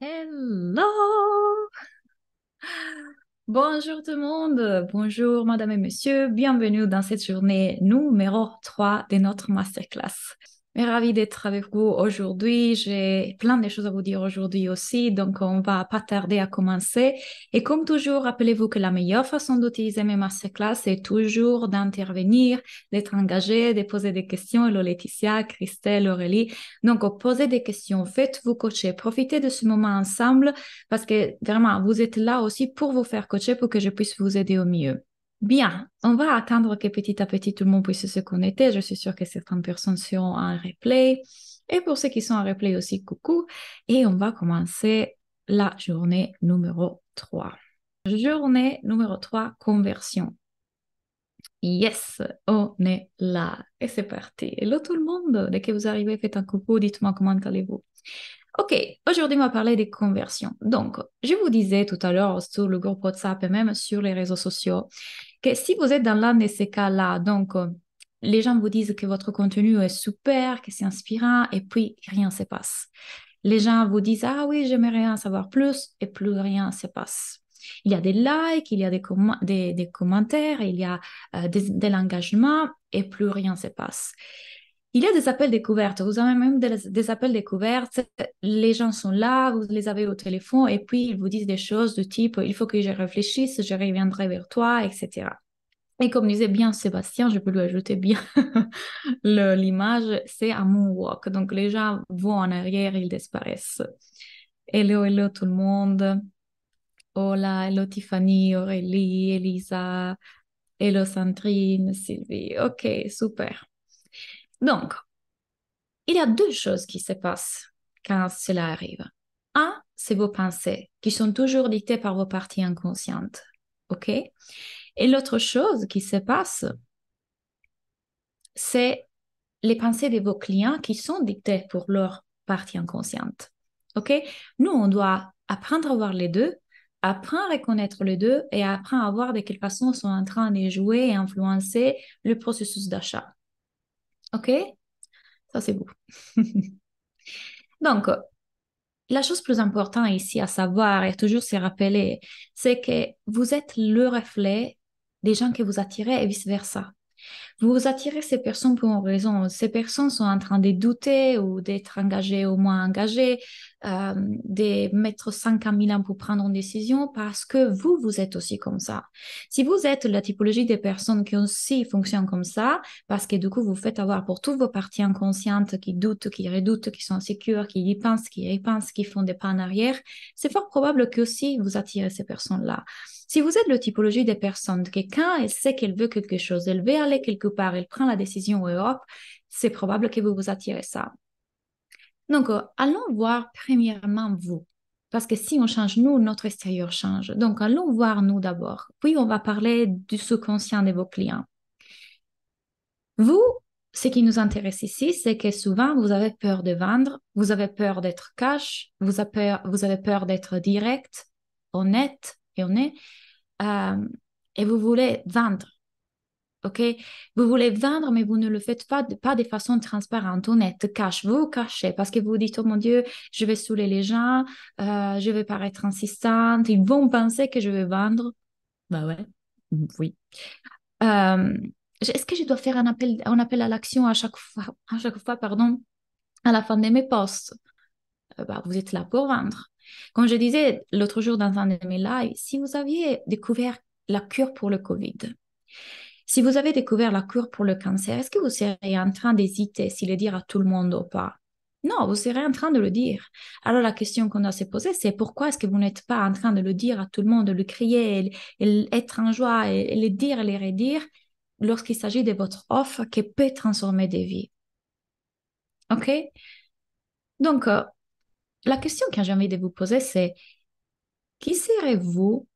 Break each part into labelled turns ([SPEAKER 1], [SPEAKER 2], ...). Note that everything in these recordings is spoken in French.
[SPEAKER 1] Hello! Bonjour tout le monde, bonjour madame et monsieur, bienvenue dans cette journée numéro 3 de notre masterclass. Je suis ravie d'être avec vous aujourd'hui, j'ai plein de choses à vous dire aujourd'hui aussi, donc on va pas tarder à commencer. Et comme toujours, rappelez-vous que la meilleure façon d'utiliser mes masterclass est toujours d'intervenir, d'être engagé, de poser des questions. Hello Laetitia, Christelle, Aurélie. Donc, posez des questions, faites-vous coacher, profitez de ce moment ensemble parce que vraiment, vous êtes là aussi pour vous faire coacher, pour que je puisse vous aider au mieux. Bien, on va attendre que petit à petit tout le monde puisse se connecter. Je suis sûre que certaines personnes seront en replay. Et pour ceux qui sont en replay aussi, coucou. Et on va commencer la journée numéro 3. Journée numéro 3, conversion. Yes, on est là. Et c'est parti. Hello tout le monde. Dès que vous arrivez, faites un coucou, dites-moi comment allez-vous. Ok, aujourd'hui, on va parler des conversions. Donc, je vous disais tout à l'heure sur le groupe WhatsApp et même sur les réseaux sociaux que si vous êtes dans l'un de ces cas-là, donc les gens vous disent que votre contenu est super, que c'est inspirant et puis rien ne se passe. Les gens vous disent, ah oui, j'aimerais en savoir plus et plus rien ne se passe. Il y a des likes, il y a des commentaires, il y a de l'engagement et plus rien ne se passe. Il y a des appels découvertes. Vous avez même des appels découvertes. Les gens sont là, vous les avez au téléphone et puis ils vous disent des choses du type il faut que je réfléchisse, je reviendrai vers toi, etc. Et comme disait bien Sébastien, je peux lui ajouter bien l'image, c'est un moonwalk. Donc les gens vont en arrière, ils disparaissent. Hello, hello tout le monde. Hola, hello Tiffany, Aurélie, Elisa, hello Sandrine, Sylvie. Ok, super. Donc, il y a deux choses qui se passent quand cela arrive. Un, c'est vos pensées qui sont toujours dictées par vos parties inconscientes. OK? Et l'autre chose qui se passe, c'est les pensées de vos clients qui sont dictées pour leur partie inconsciente. OK? Nous, on doit apprendre à voir les deux, apprendre à reconnaître les deux et apprendre à voir de quelle façon ils sont en train de jouer et influencer le processus d'achat. OK? Ça, c'est vous. Donc, la chose plus importante ici à savoir et toujours se rappeler, c'est que vous êtes le reflet des gens que vous attirez et vice-versa. Vous attirez ces personnes pour une raison. Ces personnes sont en train de douter ou d'être engagées ou moins engagées, de mettre 50 000 ans pour prendre une décision parce que vous êtes aussi comme ça. Si vous êtes la typologie des personnes qui aussi fonctionnent comme ça, parce que du coup, vous faites avoir pour toutes vos parties inconscientes qui doutent, qui redoutent, qui sont insécures, qui y pensent, qui y pensent, qui font des pas en arrière, c'est fort probable que aussi vous attirez ces personnes-là. Si vous êtes la typologie des personnes que quand elle sait qu'elle veut quelque chose, elle veut aller quelque part, elle prend la décision et hop, c'est probable que vous vous attirez ça. Donc, allons voir premièrement vous. Parce que si on change nous, notre extérieur change. Donc, allons voir nous d'abord. Puis, on va parler du subconscient de vos clients. Vous, ce qui nous intéresse ici, c'est que souvent, vous avez peur de vendre, vous avez peur d'être cash, vous avez peur d'être direct, honnête et honnête. Euh, et vous voulez vendre, OK? Vous voulez vendre, mais vous ne le faites pas de façon transparente, honnête, cash. Vous vous cachez parce que vous dites, oh mon Dieu, je vais saouler les gens, je vais paraître insistante, ils vont penser que je vais vendre. Bah ouais, oui. Euh, est-ce que je dois faire un appel à l'action à chaque fois, pardon, à la fin de mes posts? Bah, vous êtes là pour vendre. Comme je disais l'autre jour dans un de mes lives, si vous aviez découvert la cure pour le Covid, si vous avez découvert la cure pour le cancer, est-ce que vous seriez en train d'hésiter si le dire à tout le monde ou pas? Non, vous serez en train de le dire. Alors la question qu'on doit se poser, c'est pourquoi est-ce que vous n'êtes pas en train de le dire à tout le monde, de le crier, et être en joie, et le dire et le redire lorsqu'il s'agit de votre offre qui peut transformer des vies. OK? Donc, la question que j'ai envie de vous poser, c'est qui serez-vous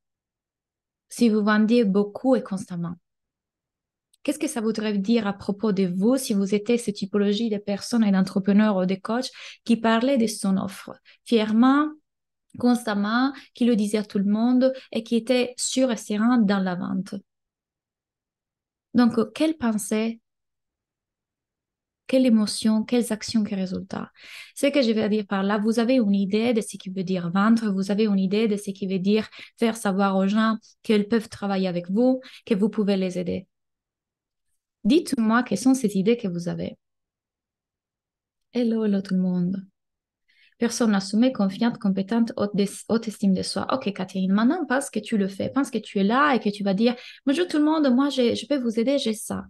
[SPEAKER 1] si vous vendiez beaucoup et constamment? Qu'est-ce que ça voudrait dire à propos de vous si vous étiez cette typologie de personnes et d'entrepreneurs ou de coachs qui parlaient de son offre fièrement, constamment, qui le disaient à tout le monde et qui étaient sûr et serein dans la vente? Donc, quelle pensée quelle émotion, quelles actions, quels résultats. Ce que je vais dire par là, vous avez une idée de ce qui veut dire vendre, vous avez une idée de ce qui veut dire faire savoir aux gens qu'ils peuvent travailler avec vous, que vous pouvez les aider. Dites-moi quelles sont ces idées que vous avez. Hello, hello tout le monde. Personne assumée, confiante, compétente, haute estime de soi. Ok, Catherine, maintenant pense que tu le fais, pense que tu es là et que tu vas dire, bonjour tout le monde, moi je peux vous aider, j'ai ça.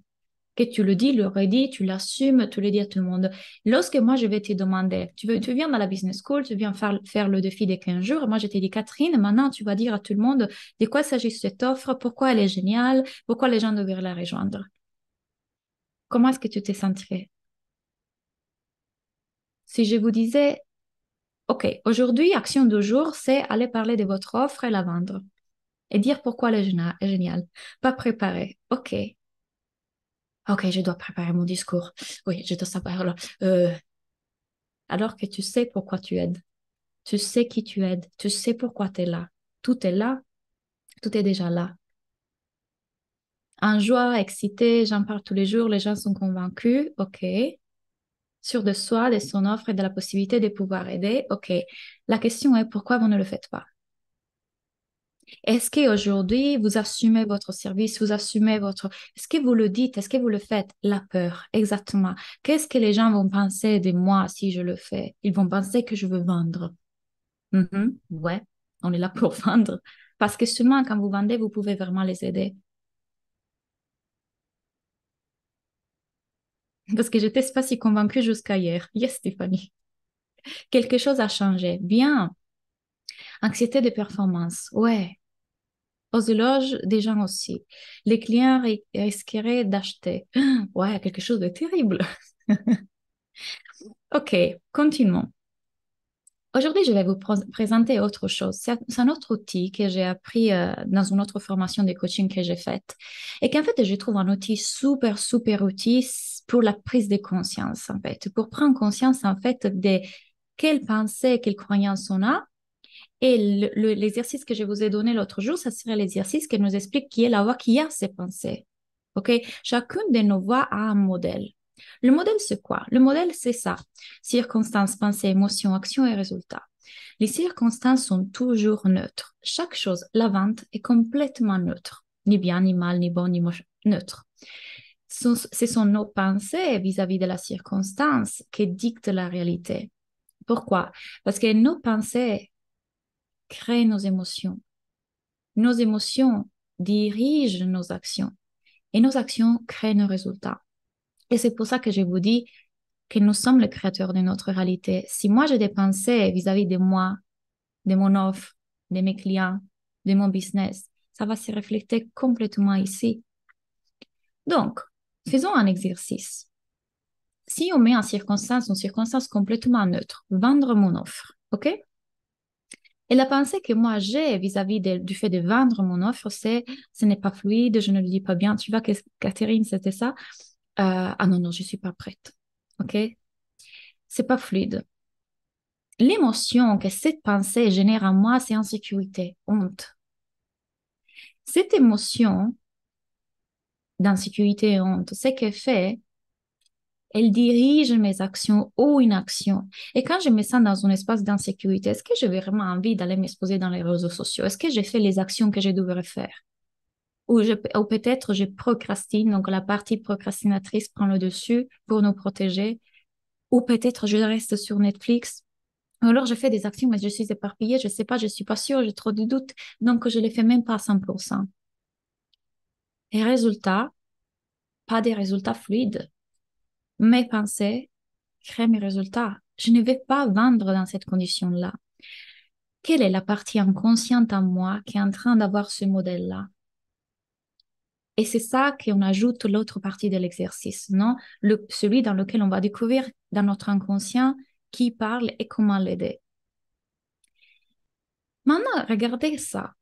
[SPEAKER 1] Que tu le dis, le redis, tu l'assumes, tu le dis à tout le monde. Lorsque moi je vais te demander, tu viens dans la business school, tu viens faire le défi des 15 jours, moi je t'ai dit, Catherine, maintenant tu vas dire à tout le monde de quoi s'agit cette offre, pourquoi elle est géniale, pourquoi les gens devraient la rejoindre. Comment est-ce que tu te sentirais? Si je vous disais, OK, aujourd'hui, action du jour, c'est aller parler de votre offre et la vendre et dire pourquoi elle est géniale. Pas préparer. OK. OK, je dois préparer mon discours. Oui, je dois savoir. Alors que tu sais pourquoi tu aides. Tu sais qui tu aides. Tu sais pourquoi tu es là. Tout est là. Tout est déjà là. En joie, excité, j'en parle tous les jours. Les gens sont convaincus. OK. Sûr de soi, de son offre et de la possibilité de pouvoir aider. OK. La question est pourquoi vous ne le faites pas? Est-ce qu'aujourd'hui, vous assumez votre service, vous assumez votre... Est-ce que vous le dites? Est-ce que vous le faites? La peur, exactement. Qu'est-ce que les gens vont penser de moi si je le fais? Ils vont penser que je veux vendre. Ouais, on est là pour vendre. Parce que seulement quand vous vendez, vous pouvez vraiment les aider. Parce que je n'étais pas si convaincue jusqu'à hier. Yes, Stéphanie. Quelque chose a changé. Bien. Anxiété de performance. Ouais. Aux éloges des gens aussi. Les clients risqueraient d'acheter. Ouais, quelque chose de terrible. Ok, continuons. Aujourd'hui, je vais vous présenter autre chose. C'est un autre outil que j'ai appris dans une autre formation de coaching que j'ai faite et qu'en fait, je trouve un outil super, super outil pour la prise de conscience, en fait, pour prendre conscience, en fait, de quelles pensées, quelles croyances on a. Et l'exercice que je vous ai donné l'autre jour, ça serait l'exercice qui nous explique qui est la voix qui a ces pensées. OK? Chacune de nos voix a un modèle. Le modèle, c'est quoi? Le modèle, c'est ça. Circonstances, pensées, émotions, actions et résultats. Les circonstances sont toujours neutres. Chaque chose, la vente, est complètement neutre. Ni bien, ni mal, ni bon, ni moche. Neutre. Ce sont nos pensées vis-à-vis de la circonstance qui dictent la réalité. Pourquoi? Parce que nos pensées créent nos émotions. Nos émotions dirigent nos actions et nos actions créent nos résultats. Et c'est pour ça que je vous dis que nous sommes les créateurs de notre réalité. Si moi j'ai des pensées vis-à-vis de moi, de mon offre, de mes clients, de mon business, ça va se refléter complètement ici. Donc, faisons un exercice. Si on met en circonstance, une circonstance complètement neutre, vendre mon offre, OK? Et la pensée que moi j'ai vis-à-vis du fait de vendre mon offre, c'est ce n'est pas fluide, je ne le dis pas bien. Tu vois, Catherine, c'était ça. Ah non, non, je suis pas prête. OK? C'est pas fluide. L'émotion que cette pensée génère en moi, c'est insécurité, honte. Cette émotion d'insécurité et honte, ce qu'elle fait, elle dirige mes actions ou inaction. Et quand je me sens dans un espace d'insécurité, est-ce que j'ai vraiment envie d'aller m'exposer dans les réseaux sociaux? Est-ce que j'ai fait les actions que je devrais faire? Ou peut-être je procrastine, donc la partie procrastinatrice prend le dessus pour nous protéger. Ou peut-être je reste sur Netflix. Alors je fais des actions, mais je suis éparpillée, je ne sais pas, je ne suis pas sûre, j'ai trop de doutes, donc je ne les fais même pas à 100%. Et résultat, pas des résultats fluides. Mes pensées créent mes résultats. Je ne vais pas vendre dans cette condition-là. Quelle est la partie inconsciente en moi qui est en train d'avoir ce modèle-là? Et c'est ça qu'on ajoute l'autre partie de l'exercice, non? Celui dans lequel on va découvrir dans notre inconscient qui parle et comment l'aider. Maintenant, regardez ça.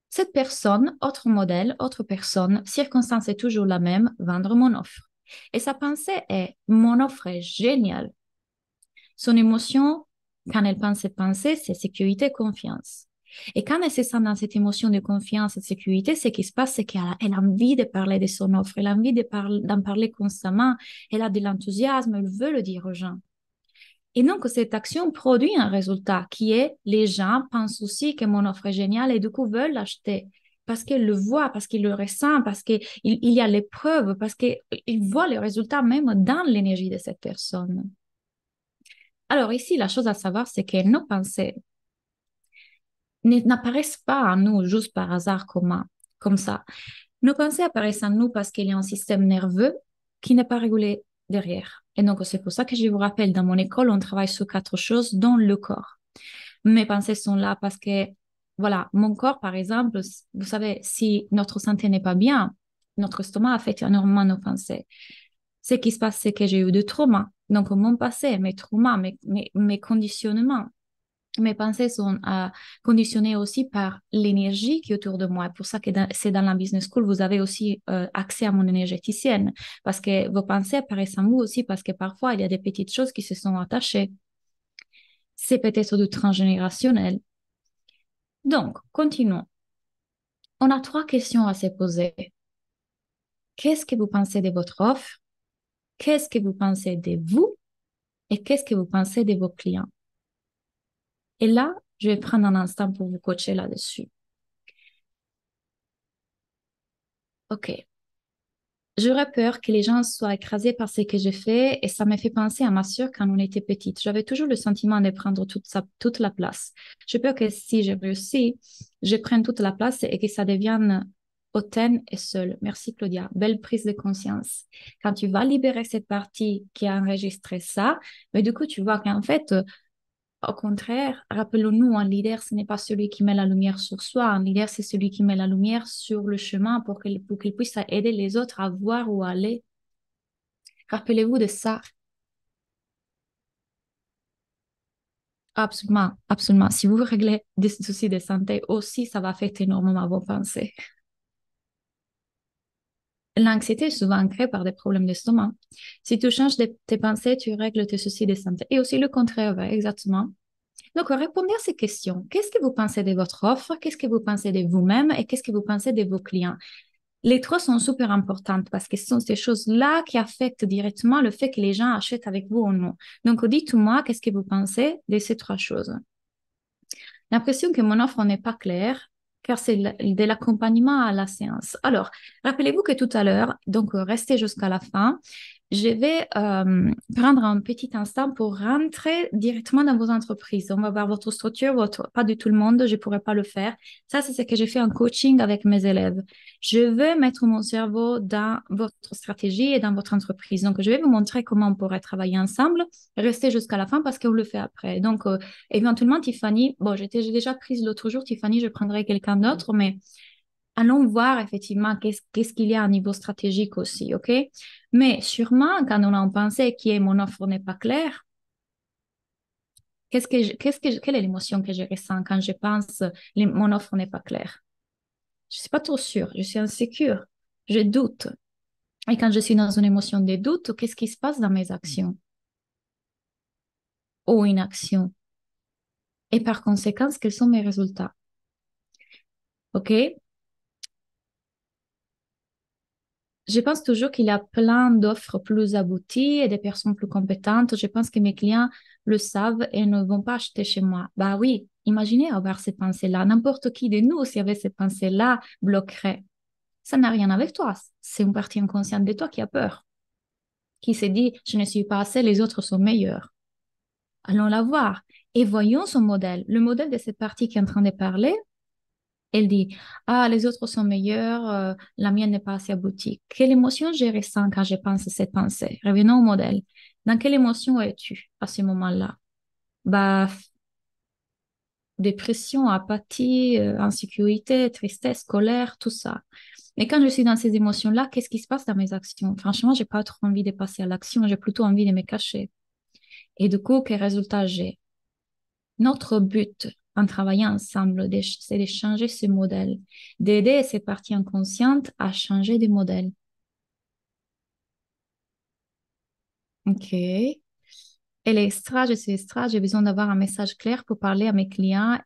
[SPEAKER 1] Cette personne, autre modèle, autre personne, circonstance est toujours la même, vendre mon offre. Et sa pensée est, mon offre est géniale. Son émotion, quand elle pense cette pensée, c'est sécurité, confiance. Et quand elle se sent dans cette émotion de confiance et de sécurité, ce qui se passe, c'est qu'elle a envie de parler de son offre, elle a envie d'en parler constamment, elle a de l'enthousiasme, elle veut le dire aux gens. Et donc, cette action produit un résultat qui est les gens pensent aussi que mon offre est géniale et du coup veulent l'acheter parce qu'ils le voient, parce qu'ils le ressentent, parce qu'il y a les preuves, parce qu'ils voient le résultat même dans l'énergie de cette personne. Alors ici, la chose à savoir, c'est que nos pensées n'apparaissent pas en nous juste par hasard comme ça. Nos pensées apparaissent en nous parce qu'il y a un système nerveux qui n'est pas régulé derrière. Et donc, c'est pour ça que je vous rappelle, dans mon école, on travaille sur quatre choses, dont le corps. Mes pensées sont là parce que, voilà, mon corps, par exemple, vous savez, si notre santé n'est pas bien, notre estomac affecte énormément nos pensées. Ce qui se passe, c'est que j'ai eu des traumas. Donc, mon passé, mes traumas, mes conditionnements, mes pensées sont conditionnées aussi par l'énergie qui est autour de moi. Pour ça que c'est dans la business school, vous avez aussi accès à mon énergéticienne parce que vos pensées apparaissent en vous aussi parce que parfois, il y a des petites choses qui se sont attachées. C'est peut-être du transgénérationnel. Donc, continuons. On a trois questions à se poser. Qu'est-ce que vous pensez de votre offre? Qu'est-ce que vous pensez de vous? Et qu'est-ce que vous pensez de vos clients? Et là, je vais prendre un instant pour vous coacher là-dessus. OK. J'aurais peur que les gens soient écrasés par ce que j'ai fait et ça m'a fait penser à ma sœur quand on était petite. J'avais toujours le sentiment de prendre toute la place. J'ai peur que si j'ai réussi, je prenne toute la place et que ça devienne hautaine et seule. Merci Claudia. Belle prise de conscience. Quand tu vas libérer cette partie qui a enregistré ça, mais du coup, tu vois qu'en fait, au contraire, rappelons-nous, un leader, ce n'est pas celui qui met la lumière sur soi. Un leader, c'est celui qui met la lumière sur le chemin pour qu'il puisse aider les autres à voir où aller. Rappelez-vous de ça. Absolument, absolument. Si vous réglez des soucis de santé aussi, ça va affecter énormément vos pensées. L'anxiété est souvent créée par des problèmes d'estomac. Si tu changes tes pensées, tu règles tes soucis de santé. Et aussi le contraire, ouais, exactement. Donc, répondez à ces questions. Qu'est-ce que vous pensez de votre offre? Qu'est-ce que vous pensez de vous-même? Et qu'est-ce que vous pensez de vos clients? Les trois sont super importantes parce que ce sont ces choses-là qui affectent directement le fait que les gens achètent avec vous ou non. Donc, dites-moi, qu'est-ce que vous pensez de ces trois choses? L'impression que mon offre n'est pas claire, car c'est de l'accompagnement à la séance. Alors, rappelez-vous que tout à l'heure, donc restez jusqu'à la fin, je vais prendre un petit instant pour rentrer directement dans vos entreprises. On va voir votre structure, pas du tout le monde, je ne pourrais pas le faire. Ça, c'est ce que j'ai fait en coaching avec mes élèves. Je veux mettre mon cerveau dans votre stratégie et dans votre entreprise. Donc, je vais vous montrer comment on pourrait travailler ensemble. Restez jusqu'à la fin parce qu'on le fait après. Donc, éventuellement, Tiffany, bon, j'ai déjà prise l'autre jour, Tiffany, je prendrai quelqu'un d'autre, mais allons voir effectivement qu'est-ce qu'il y a au niveau stratégique aussi, OK? Mais sûrement, quand on a pensé que mon offre n'est pas claire, quelle est l'émotion que je ressens quand je pense mon offre n'est pas claire? Je ne suis pas trop sûre, je suis insécure, je doute. Et quand je suis dans une émotion de doute, qu'est-ce qui se passe dans mes actions ou inactions? Et par conséquent, quels sont mes résultats? OK? Je pense toujours qu'il y a plein d'offres plus abouties et des personnes plus compétentes. Je pense que mes clients le savent et ne vont pas acheter chez moi. Bah oui, imaginez avoir ces pensées-là. N'importe qui de nous, s'il y avait ces pensées-là, bloquerait. Ça n'a rien avec toi. C'est une partie inconsciente de toi qui a peur, qui s'est dit, je ne suis pas assez, les autres sont meilleurs. Allons la voir et voyons son modèle. Le modèle de cette partie qui est en train de parler, elle dit, ah, les autres sont meilleurs, la mienne n'est pas assez aboutie. Quelle émotion je ressens quand je pense à cette pensée? Revenons au modèle. Dans quelle émotion es-tu à ce moment-là? Bah, dépression, apathie, insécurité, tristesse, colère, tout ça. Mais quand je suis dans ces émotions-là, qu'est-ce qui se passe dans mes actions? Franchement, j'ai pas trop envie de passer à l'action, j'ai plutôt envie de me cacher. Et du coup, quel résultat j'ai? Notre but en travaillant ensemble, c'est de changer ce modèle, d'aider ces parties inconscientes à changer de modèle. OK. Et l'extra, je suis extra, j'ai besoin d'avoir un message clair pour parler à mes clients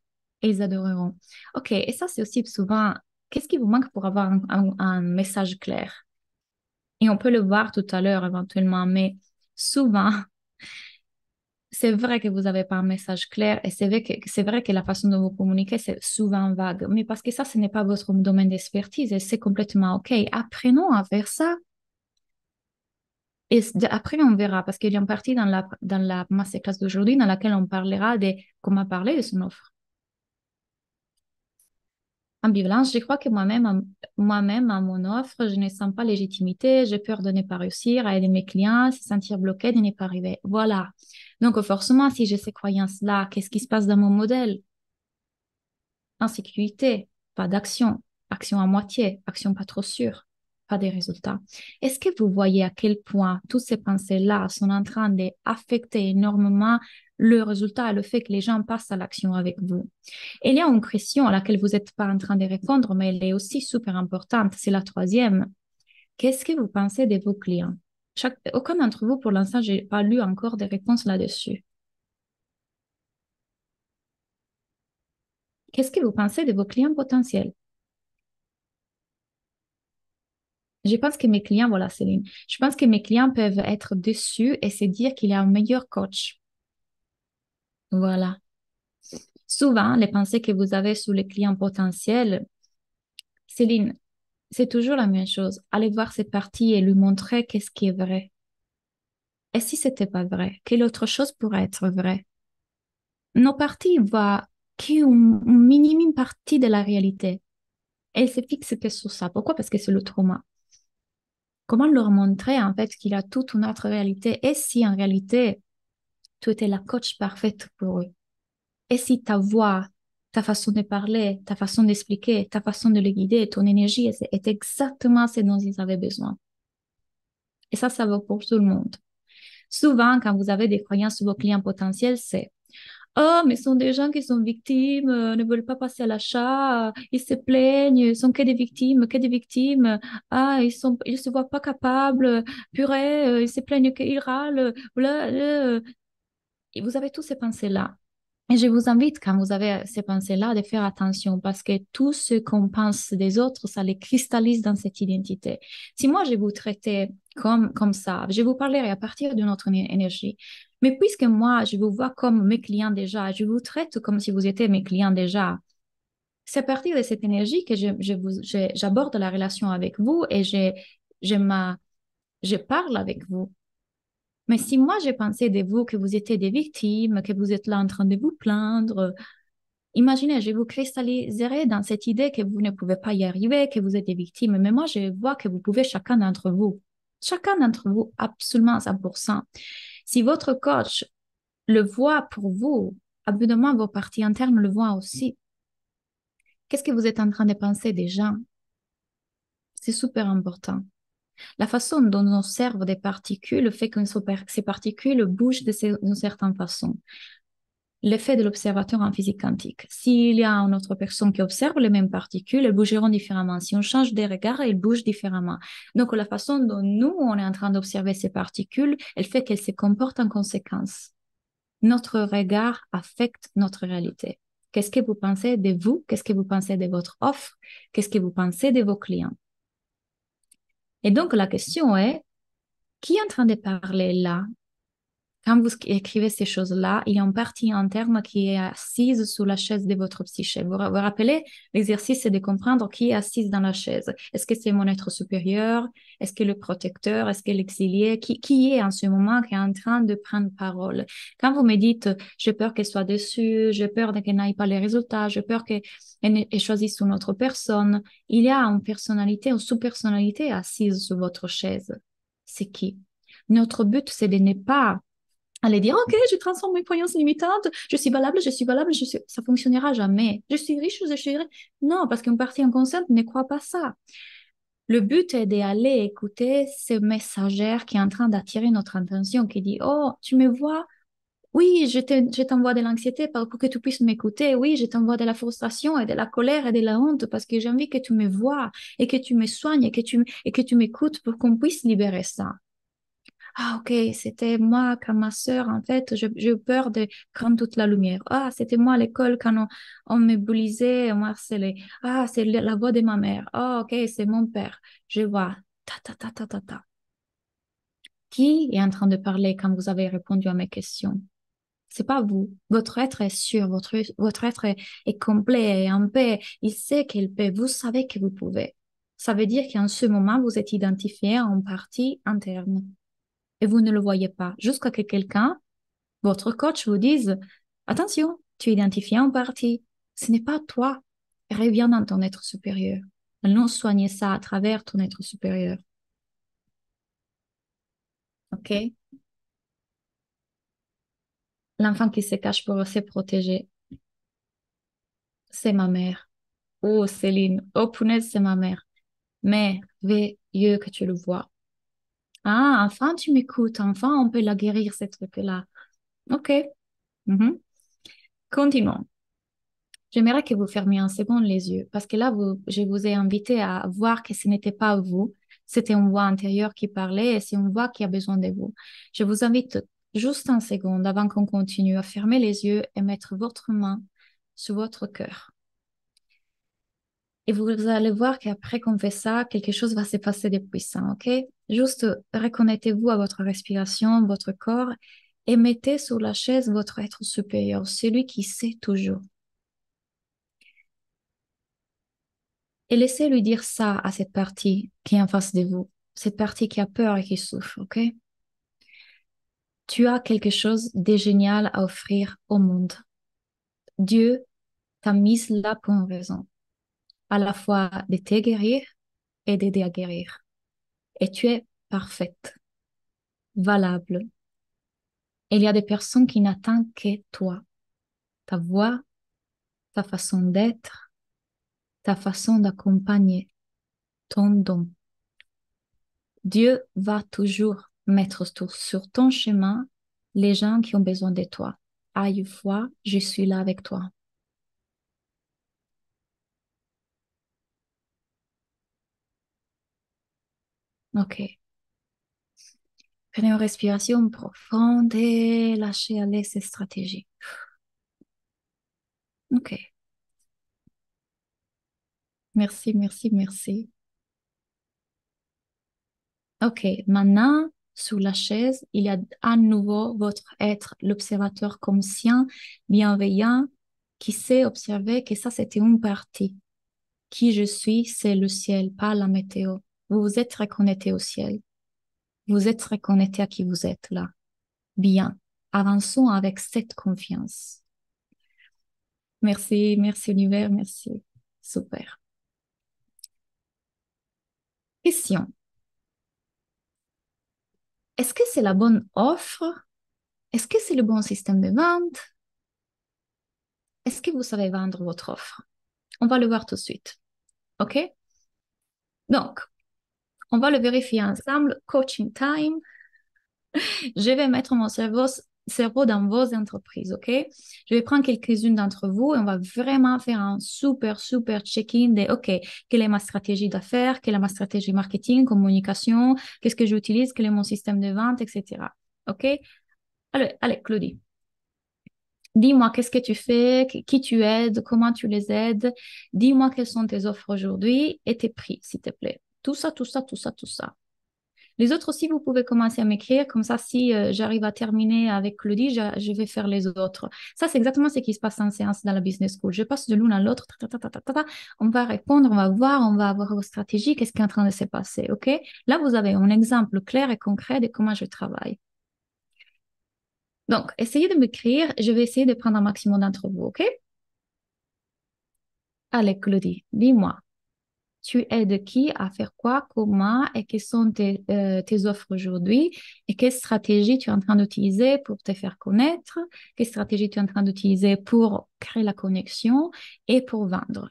[SPEAKER 1] Et ils adoreront. OK, et ça, c'est aussi souvent, qu'est-ce qui vous manque pour avoir un message clair? Et on peut le voir tout à l'heure éventuellement, mais souvent, c'est vrai que vous n'avez pas un message clair et c'est vrai que la façon dont vous communiquez, c'est souvent vague. Mais parce que ça, ce n'est pas votre domaine d'expertise et c'est complètement OK. Apprenons à faire ça. Et après, on verra, parce qu'il y a une partie dans la masterclass d'aujourd'hui dans laquelle on parlera de comment parler de son offre. Ambivalence, je crois que moi-même, à mon offre, je ne sens pas légitimité, j'ai peur de ne pas réussir à aider mes clients, se sentir bloqué, de ne pas arriver. Voilà. Donc, forcément, si j'ai ces croyances-là, qu'est-ce qui se passe dans mon modèle? Insécurité, pas d'action, action à moitié, action pas trop sûre, pas des résultats. Est-ce que vous voyez à quel point toutes ces pensées-là sont en train d'affecter énormément le résultat et le fait que les gens passent à l'action avec vous? Et il y a une question à laquelle vous n'êtes pas en train de répondre, mais elle est aussi super importante. C'est la troisième. Qu'est-ce que vous pensez de vos clients? Aucun d'entre vous, pour l'instant, j'ai pas lu encore des réponses là-dessus. Qu'est-ce que vous pensez de vos clients potentiels? Je pense que mes clients, voilà, Céline, je pense que mes clients peuvent être déçus et se dire qu'il y a un meilleur coach. Voilà. Souvent, les pensées que vous avez sur les clients potentiels, Céline, c'est toujours la même chose. Allez voir cette partie et lui montrer qu'est-ce qui est vrai. Et si c'était pas vrai, quelle autre chose pourrait être vraie? Nos parties voient qu'une minime partie de la réalité. Et elles se fixent que sur ça. Pourquoi? Parce que c'est le trauma. Comment leur montrer en fait qu'il y a toute une autre réalité? Et si en réalité, tu étais la coach parfaite pour eux? Et si ta voix, ta façon de parler, ta façon d'expliquer, ta façon de les guider, ton énergie est exactement ce dont ils avaient besoin? Et ça vaut pour tout le monde. Souvent, quand vous avez des croyances sur vos clients potentiels, c'est oh, mais ce sont des gens qui sont victimes, ne veulent pas passer à l'achat, ils se plaignent, ils sont que des victimes, que des victimes. Ah, ils se voient pas capables, purée, ils se plaignent qu'ils râlent. Et vous avez tous ces pensées-là. Et je vous invite, quand vous avez ces pensées-là, de faire attention parce que tout ce qu'on pense des autres, ça les cristallise dans cette identité. Si moi, je vous traitais comme ça, je vous parlerai à partir de notre énergie. Mais puisque moi, je vous vois comme mes clients déjà, je vous traite comme si vous étiez mes clients déjà, c'est à partir de cette énergie que j'aborde la relation avec vous et je, je parle avec vous. Mais si moi, j'ai pensé de vous que vous étiez des victimes, que vous êtes là en train de vous plaindre, imaginez, je vous cristalliserai dans cette idée que vous ne pouvez pas y arriver, que vous êtes des victimes. Mais moi, je vois que vous pouvez chacun d'entre vous, absolument à 100%. Si votre coach le voit pour vous, abondamment vos parties internes le voient aussi. Qu'est-ce que vous êtes en train de penser des gens? C'est super important. La façon dont on observe des particules fait que ces particules bougent d'une certaine façon. L'effet de l'observateur en physique quantique. S'il y a une autre personne qui observe les mêmes particules, elles bougeront différemment. Si on change de regard, elles bougent différemment. Donc, la façon dont nous, on est en train d'observer ces particules, elle fait qu'elles se comportent en conséquence. Notre regard affecte notre réalité. Qu'est-ce que vous pensez de vous? Qu'est-ce que vous pensez de votre offre? Qu'est-ce que vous pensez de vos clients? Et donc, la question est, qui est en train de parler là? Quand vous écrivez ces choses-là, il y a une partie interne qui est assise sous la chaise de votre psyché. Vous vous rappelez, l'exercice, c'est de comprendre qui est assise dans la chaise. Est-ce que c'est mon être supérieur? Est-ce que le protecteur? Est-ce que l'exilié? Qui est en ce moment qui est en train de prendre parole? Quand vous me dites, j'ai peur qu'elle soit déçue, j'ai peur qu'elle n'aille pas les résultats, j'ai peur qu'elle choisisse une autre personne, il y a une personnalité, une sous-personnalité assise sur votre chaise. C'est qui? Notre but, c'est de ne pas aller dire, OK, je transforme mes croyances limitantes, je suis valable, ça fonctionnera jamais. Je suis riche, je suis riche. Non, parce qu'une partie inconsciente ne croit pas ça. Le but est d'aller écouter ce messagère qui est en train d'attirer notre attention, qui dit, oh, tu me vois? Oui, je t'envoie de l'anxiété pour que tu puisses m'écouter. Oui, je t'envoie de la frustration et de la colère et de la honte parce que j'ai envie que tu me vois et que tu me soignes et que tu m'écoutes pour qu'on puisse libérer ça. Ah, ok, c'était moi quand ma sœur, en fait, j'ai eu peur de prendre toute la lumière. Ah, c'était moi à l'école quand on me bullisait, on me harcelait. Ah, c'est la voix de ma mère. Ah, ok, c'est mon père. Je vois. Ta, ta, ta, ta, ta, ta. Qui est en train de parler quand vous avez répondu à mes questions? C'est pas vous. Votre être est sûr, votre être est complet, est en paix. Il sait qu'il peut. Vous savez que vous pouvez. Ça veut dire qu'en ce moment, vous êtes identifié en partie interne et vous ne le voyez pas. Jusqu'à que quelqu'un, votre coach, vous dise, attention, tu es identifié en partie. Ce n'est pas toi. Reviens dans ton être supérieur. Allons soigner ça à travers ton être supérieur. OK? L'enfant qui se cache pour se protéger, c'est ma mère. Oh, Céline. Oh, punaise, c'est ma mère. Mais veilleux que tu le vois. Ah, enfin, tu m'écoutes. Enfin, on peut la guérir, ce truc-là. OK. Mhm. Continuons. J'aimerais que vous fermiez un second les yeux parce que là, je vous ai invité à voir que ce n'était pas vous, c'était une voix intérieure qui parlait et c'est une voix qui a besoin de vous. Je vous invite juste un second avant qu'on continue à fermer les yeux et mettre votre main sur votre cœur. Et vous allez voir qu'après qu'on fait ça, quelque chose va se passer de puissant, ok? Juste reconnectez-vous à votre respiration, votre corps et mettez sur la chaise votre être supérieur, celui qui sait toujours. Et laissez lui dire ça à cette partie qui est en face de vous, cette partie qui a peur et qui souffre, ok? Tu as quelque chose de génial à offrir au monde. Dieu t'a mise là pour une raison, à la fois de te guérir et d'aider à guérir. Et tu es parfaite, valable. Il y a des personnes qui n'attendent que toi, ta voix, ta façon d'être, ta façon d'accompagner, ton don. Dieu va toujours mettre sur ton chemin les gens qui ont besoin de toi. Aille foi, je suis là avec toi. OK. Prenez une respiration profonde et lâchez aller ces stratégies. OK. Merci, merci, merci. OK. Maintenant, sous la chaise, il y a à nouveau votre être, l'observateur conscient, bienveillant, qui sait observer que ça, c'était une partie. Qui je suis, c'est le ciel, pas la météo. Vous vous êtes reconnecté au ciel. Vous êtes reconnecté à qui vous êtes là. Bien. Avançons avec cette confiance. Merci, merci univers, merci. Super. Question. Est-ce que c'est la bonne offre? Est-ce que c'est le bon système de vente? Est-ce que vous savez vendre votre offre? On va le voir tout de suite. OK? Donc, on va le vérifier ensemble. Coaching time. Je vais mettre mon cerveau dans vos entreprises, OK? Je vais prendre quelques-unes d'entre vous et on va vraiment faire un super, super check-in de, OK, quelle est ma stratégie d'affaires, quelle est ma stratégie marketing, communication, qu'est-ce que j'utilise, quel est mon système de vente, etc. OK? Allez, Claudie, dis-moi qu'est-ce que tu fais, qui tu aides, comment tu les aides. Dis-moi quelles sont tes offres aujourd'hui et tes prix, s'il te plaît. Tout ça, tout ça, tout ça, tout ça. Les autres aussi, vous pouvez commencer à m'écrire. Comme ça, si j'arrive à terminer avec Claudie, je vais faire les autres. Ça, c'est exactement ce qui se passe en séance dans la business school. Je passe de l'une à l'autre. On va répondre, on va voir, on va avoir vos stratégies, qu'est-ce qui est en train de se passer. OK? Là, vous avez un exemple clair et concret de comment je travaille. Donc, essayez de m'écrire. Je vais essayer de prendre un maximum d'entre vous. OK? Allez, Claudie, dis-moi. Tu aides qui à faire quoi, comment et quelles sont tes offres aujourd'hui et quelle stratégie tu es en train d'utiliser pour te faire connaître, quelle stratégie tu es en train d'utiliser pour créer la connexion et pour vendre.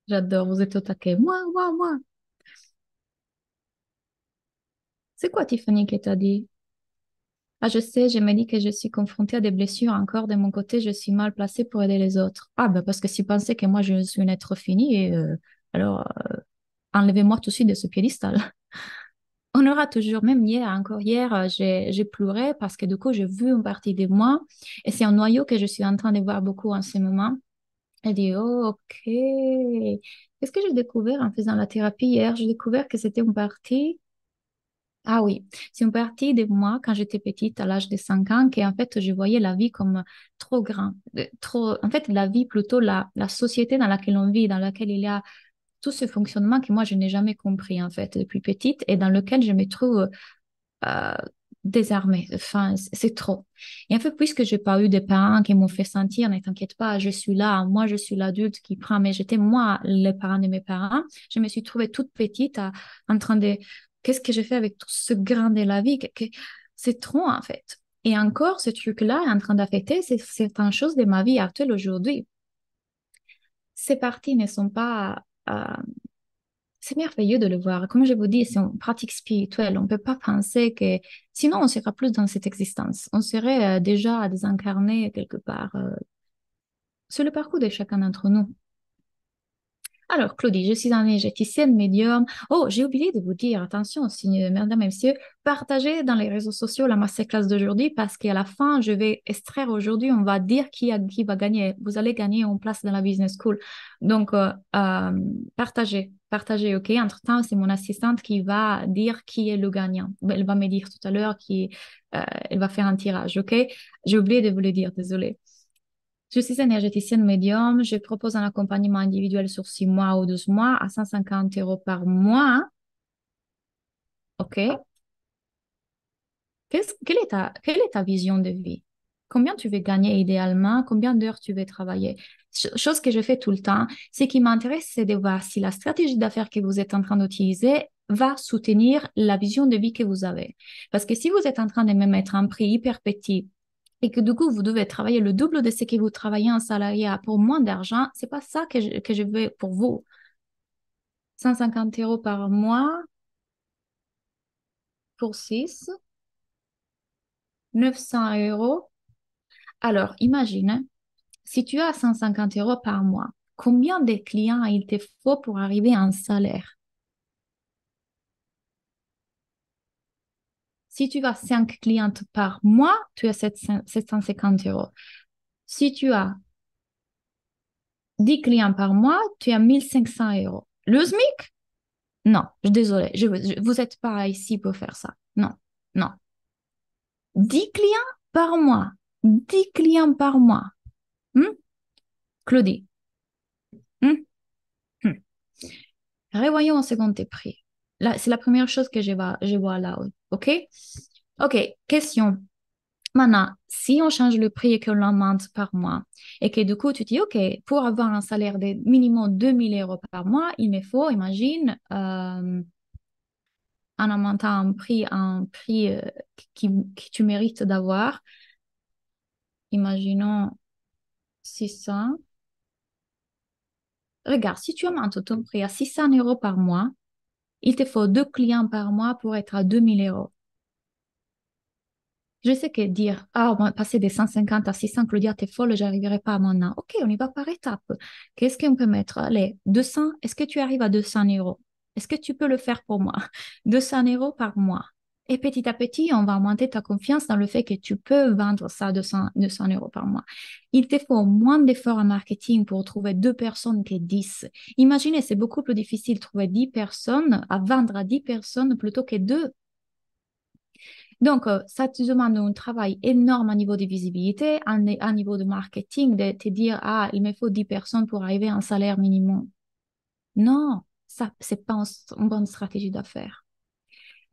[SPEAKER 1] J'adore, vous êtes au taquet. Moi. C'est quoi Tiffany qui t'a dit? Ah, je sais, je me dis que je suis confrontée à des blessures encore de mon côté, je suis mal placée pour aider les autres. Ah, ben parce que si vous pensez que moi je suis un être fini, alors enlevez-moi tout de suite de ce piédestal. On aura toujours, même hier, encore hier, j'ai pleuré parce que du coup, j'ai vu une partie de moi et c'est un noyau que je suis en train de voir beaucoup en ce moment. Elle dit, oh, ok. Qu'est-ce que j'ai découvert en faisant la thérapie hier? J'ai découvert que c'était une partie. Ah oui, c'est une partie de moi quand j'étais petite, à l'âge de 5 ans, que en fait, je voyais la vie comme trop grand. Trop, en fait, la vie, plutôt la société dans laquelle on vit, dans laquelle il y a tout ce fonctionnement que moi, je n'ai jamais compris, en fait, depuis petite, et dans lequel je me trouve euh, désarmée. Enfin, c'est trop. Et en fait, puisque j'ai pas eu de parents qui m'ont fait sentir, ne t'inquiète pas, je suis là, moi, je suis l'adulte qui prend, mais j'étais moi, les parents de mes parents, je me suis trouvée toute petite en train de, qu'est-ce que j'ai fait avec tout ce grain de la vie? C'est trop, en fait. Et encore, ce truc-là est en train d'affecter certaines choses de ma vie actuelle aujourd'hui. Ces parties ne sont pas c'est merveilleux de le voir. Comme je vous dis, c'est une pratique spirituelle. On ne peut pas penser que sinon on sera plus dans cette existence. On serait déjà désincarné quelque part. C'est le parcours de chacun d'entre nous. Alors, Claudie, je suis énergéticienne médium. Oh, j'ai oublié de vous dire, attention aussi, mesdames et messieurs, partagez dans les réseaux sociaux la masterclass d'aujourd'hui parce qu'à la fin, je vais extraire aujourd'hui, on va dire qui va gagner. Vous allez gagner une place dans la business school. Donc, partagez, OK? Entre-temps, c'est mon assistante qui va dire qui est le gagnant. Elle va me dire tout à l'heure elle va faire un tirage, OK? J'ai oublié de vous le dire, désolée. Je suis énergéticienne médium. Je propose un accompagnement individuel sur 6 mois ou 12 mois à 150 euros par mois. OK? Quelle est ta vision de vie? Combien tu veux gagner idéalement? Combien d'heures tu veux travailler? Chose que je fais tout le temps. Ce qui m'intéresse, c'est de voir si la stratégie d'affaires que vous êtes en train d'utiliser va soutenir la vision de vie que vous avez. Parce que si vous êtes en train de me mettre un prix hyper petit et que du coup, vous devez travailler le double de ce que vous travaillez en salariat pour moins d'argent, c'est pas ça que je veux pour vous. 150 euros par mois pour 6, 900 euros. Alors, imagine, si tu as 150 euros par mois, combien de clients il te faut pour arriver à un salaire? Si tu as 5 clientes par mois, tu as 750 euros. Si tu as 10 clients par mois, tu as 1500 euros. Le SMIC? Non, désolé, vous n'êtes pas ici pour faire ça. Non, non. 10 clients par mois. 10 clients par mois. Hmm? Claudie. Hmm? Hmm. Revoyons en second tes prix. Là, c'est la première chose que je vois là. OK? OK, question. Maintenant, si on change le prix et que l'on augmente par mois, et que du coup, tu dis, OK, pour avoir un salaire de minimum 2000 euros par mois, il me faut, imagine, en augmentant un prix que tu mérites d'avoir, imaginons 600. Regarde, si tu augmentes ton prix à 600 euros par mois, il te faut 2 clients par mois pour être à 2000 euros. Je sais que dire, ah, on va passer de 150 à 600, Claudia, t'es folle, j'arriverai pas maintenant. OK, on y va par étapes. Qu'est-ce qu'on peut mettre? Allez, 200, est-ce que tu arrives à 200 euros? Est-ce que tu peux le faire pour moi? 200 euros par mois. Et petit à petit, on va augmenter ta confiance dans le fait que tu peux vendre ça à 200 euros par mois. Il te faut moins d'efforts en marketing pour trouver 2 personnes que 10. Imaginez, c'est beaucoup plus difficile de trouver 10 personnes, à vendre à 10 personnes plutôt que 2. Donc, ça te demande un travail énorme au niveau de visibilité, à niveau de marketing, de te dire, ah, il me faut 10 personnes pour arriver à un salaire minimum. Non, ça, c'est pas une bonne stratégie d'affaires.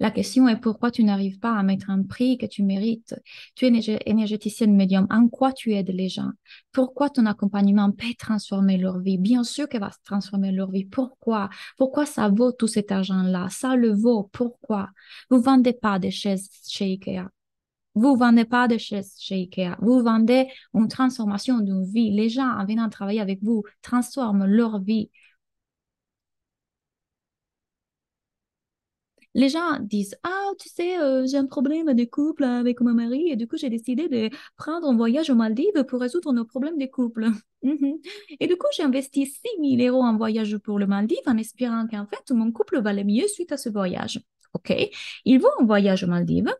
[SPEAKER 1] La question est pourquoi tu n'arrives pas à mettre un prix que tu mérites. Tu es énergéticienne médium. En quoi tu aides les gens? Pourquoi ton accompagnement peut transformer leur vie? Bien sûr qu'elle va transformer leur vie. Pourquoi? Pourquoi ça vaut tout cet argent-là? Ça le vaut. Pourquoi? Vous vendez pas des chaises chez Ikea. Vous vendez pas de chaises chez Ikea. Vous vendez une transformation d'une vie. Les gens, en venant travailler avec vous, transforment leur vie. Les gens disent, ah, tu sais, j'ai un problème de couple avec mon mari et du coup, j'ai décidé de prendre un voyage aux Maldives pour résoudre nos problèmes de couple. Mhm. Et du coup, j'ai investi 6 000 € en voyage pour le Maldives en espérant qu'en fait, mon couple va aller mieux suite à ce voyage. OK. Ils vont en voyage aux Maldives.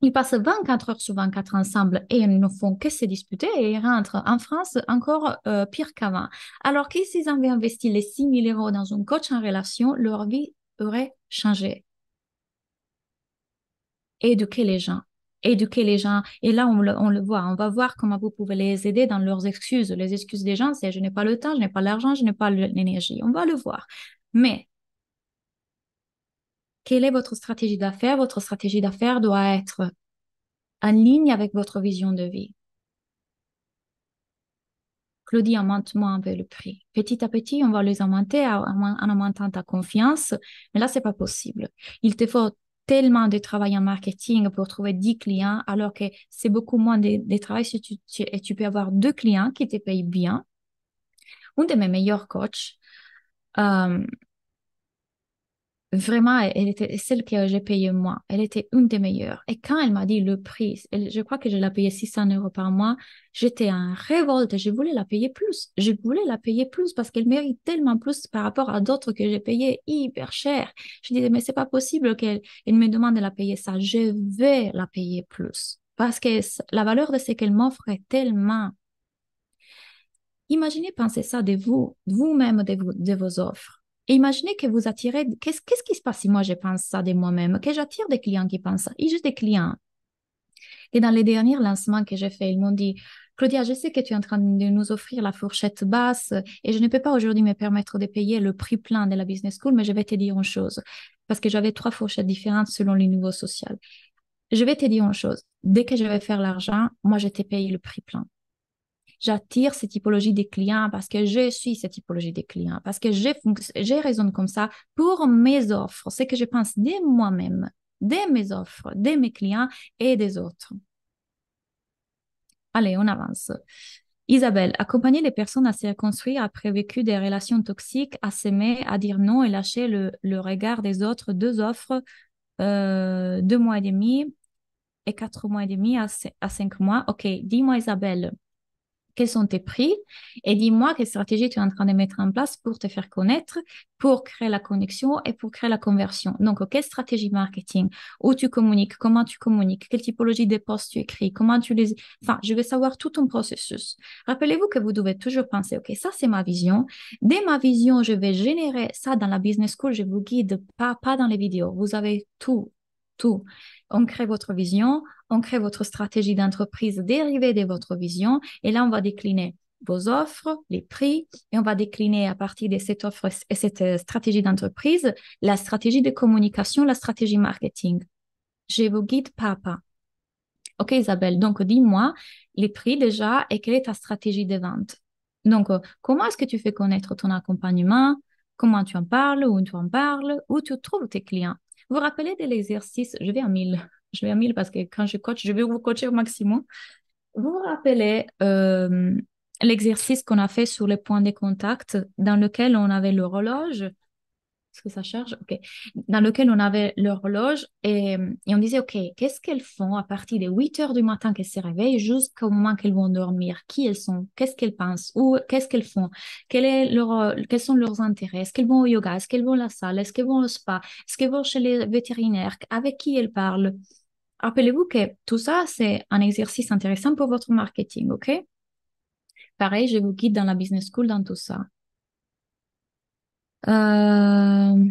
[SPEAKER 1] Ils passent 24 heures sur 24 ensemble et ils ne font que se disputer et ils rentrent en France encore pire qu'avant. Alors que s'ils avaient investi les 6 000 € dans un coach en relation, leur vie aurait changé. Éduquer les gens. Éduquer les gens. Et là, on le voit. On va voir comment vous pouvez les aider dans leurs excuses. Les excuses des gens, c'est je n'ai pas le temps, je n'ai pas l'argent, je n'ai pas l'énergie. On va le voir. Mais quelle est votre stratégie d'affaires? Votre stratégie d'affaires doit être en ligne avec votre vision de vie. Claudie, augmente-moi un peu le prix. Petit à petit, on va les augmenter en augmentant ta confiance, mais là, c'est pas possible. Il te faut tellement de travail en marketing pour trouver 10 clients, alors que c'est beaucoup moins de travail si et tu peux avoir 2 clients qui te payent bien. Un de mes meilleurs coachs, euh, vraiment, elle était celle que j'ai payée moi. Elle était une des meilleures. Et quand elle m'a dit le prix, je crois que je l'ai payée 600 € par mois, j'étais en révolte. Je voulais la payer plus. Je voulais la payer plus parce qu'elle mérite tellement plus par rapport à d'autres que j'ai payées hyper cher. Je disais, mais c'est pas possible qu'elle me demande de la payer ça. Je vais la payer plus. Parce que la valeur de ce qu'elle m'offre est tellement. Imaginez, pensez ça de vous, vous-même, de vos offres. Et imaginez que vous attirez, qu'est-ce qui se passe si moi je pense ça de moi-même, que j'attire des clients qui pensent ça. Et j'ai des clients. Et dans les derniers lancements que j'ai faits, ils m'ont dit, Claudia, je sais que tu es en train de nous offrir la fourchette basse et je ne peux pas aujourd'hui me permettre de payer le prix plein de la business school, mais je vais te dire une chose, parce que j'avais 3 fourchettes différentes selon les niveaux sociaux. Je vais te dire une chose, dès que je vais faire l'argent, moi je te paye le prix plein. J'attire cette typologie des clients parce que je suis cette typologie des clients, parce que j'ai raisonne comme ça pour mes offres, c'est que je pense de moi-même, de mes offres, de mes clients et des autres. Allez, on avance. Isabelle, accompagner les personnes à se reconstruire après vécu des relations toxiques, à s'aimer, à dire non et lâcher le regard des autres, 2 offres, 2 mois et demi et 4 mois et demi à 5 mois. Ok, dis-moi Isabelle, quels sont tes prix et dis-moi quelle stratégie tu es en train de mettre en place pour te faire connaître, pour créer la connexion et pour créer la conversion. Donc, quelle stratégie marketing, où tu communiques, comment tu communiques, quelle typologie de posts tu écris, comment tu les... Enfin, je vais savoir tout ton processus. Rappelez-vous que vous devez toujours penser, OK, ça c'est ma vision. Dès ma vision, je vais générer ça dans la business school, je vous guide pas dans les vidéos. Vous avez tout, tout. On crée votre vision, on crée votre stratégie d'entreprise dérivée de votre vision et là, on va décliner vos offres, les prix, et on va décliner à partir de cette offre et cette stratégie d'entreprise, la stratégie de communication, la stratégie marketing. Je vous guide pas à pas. OK, Isabelle, donc dis-moi les prix déjà et quelle est ta stratégie de vente. Donc, comment est-ce que tu fais connaître ton accompagnement? Comment tu en parles? Où tu en parles? Où tu trouves tes clients? Vous vous rappelez de l'exercice? Je vais à 1000. Je vais à 1000 parce que quand je coach, je vais vous coacher au maximum. Vous vous rappelez l'exercice qu'on a fait sur les points de contact dans lequel on avait l'horloge? Est-ce que ça charge? OK. Dans lequel on avait l'horloge et on disait, OK, qu'est-ce qu'elles font à partir des 8 heures du matin qu'elles se réveillent jusqu'au moment qu'elles vont dormir? Qui elles sont? Qu'est-ce qu'elles pensent? Ou qu'est-ce qu'elles font? Quels sont leurs intérêts? Est-ce qu'elles vont au yoga? Est-ce qu'elles vont à la salle? Est-ce qu'elles vont au spa? Est-ce qu'elles vont chez les vétérinaires? Avec qui elles parlent? Rappelez-vous que tout ça, c'est un exercice intéressant pour votre marketing, OK? Pareil, je vous guide dans la business school dans tout ça. Euh,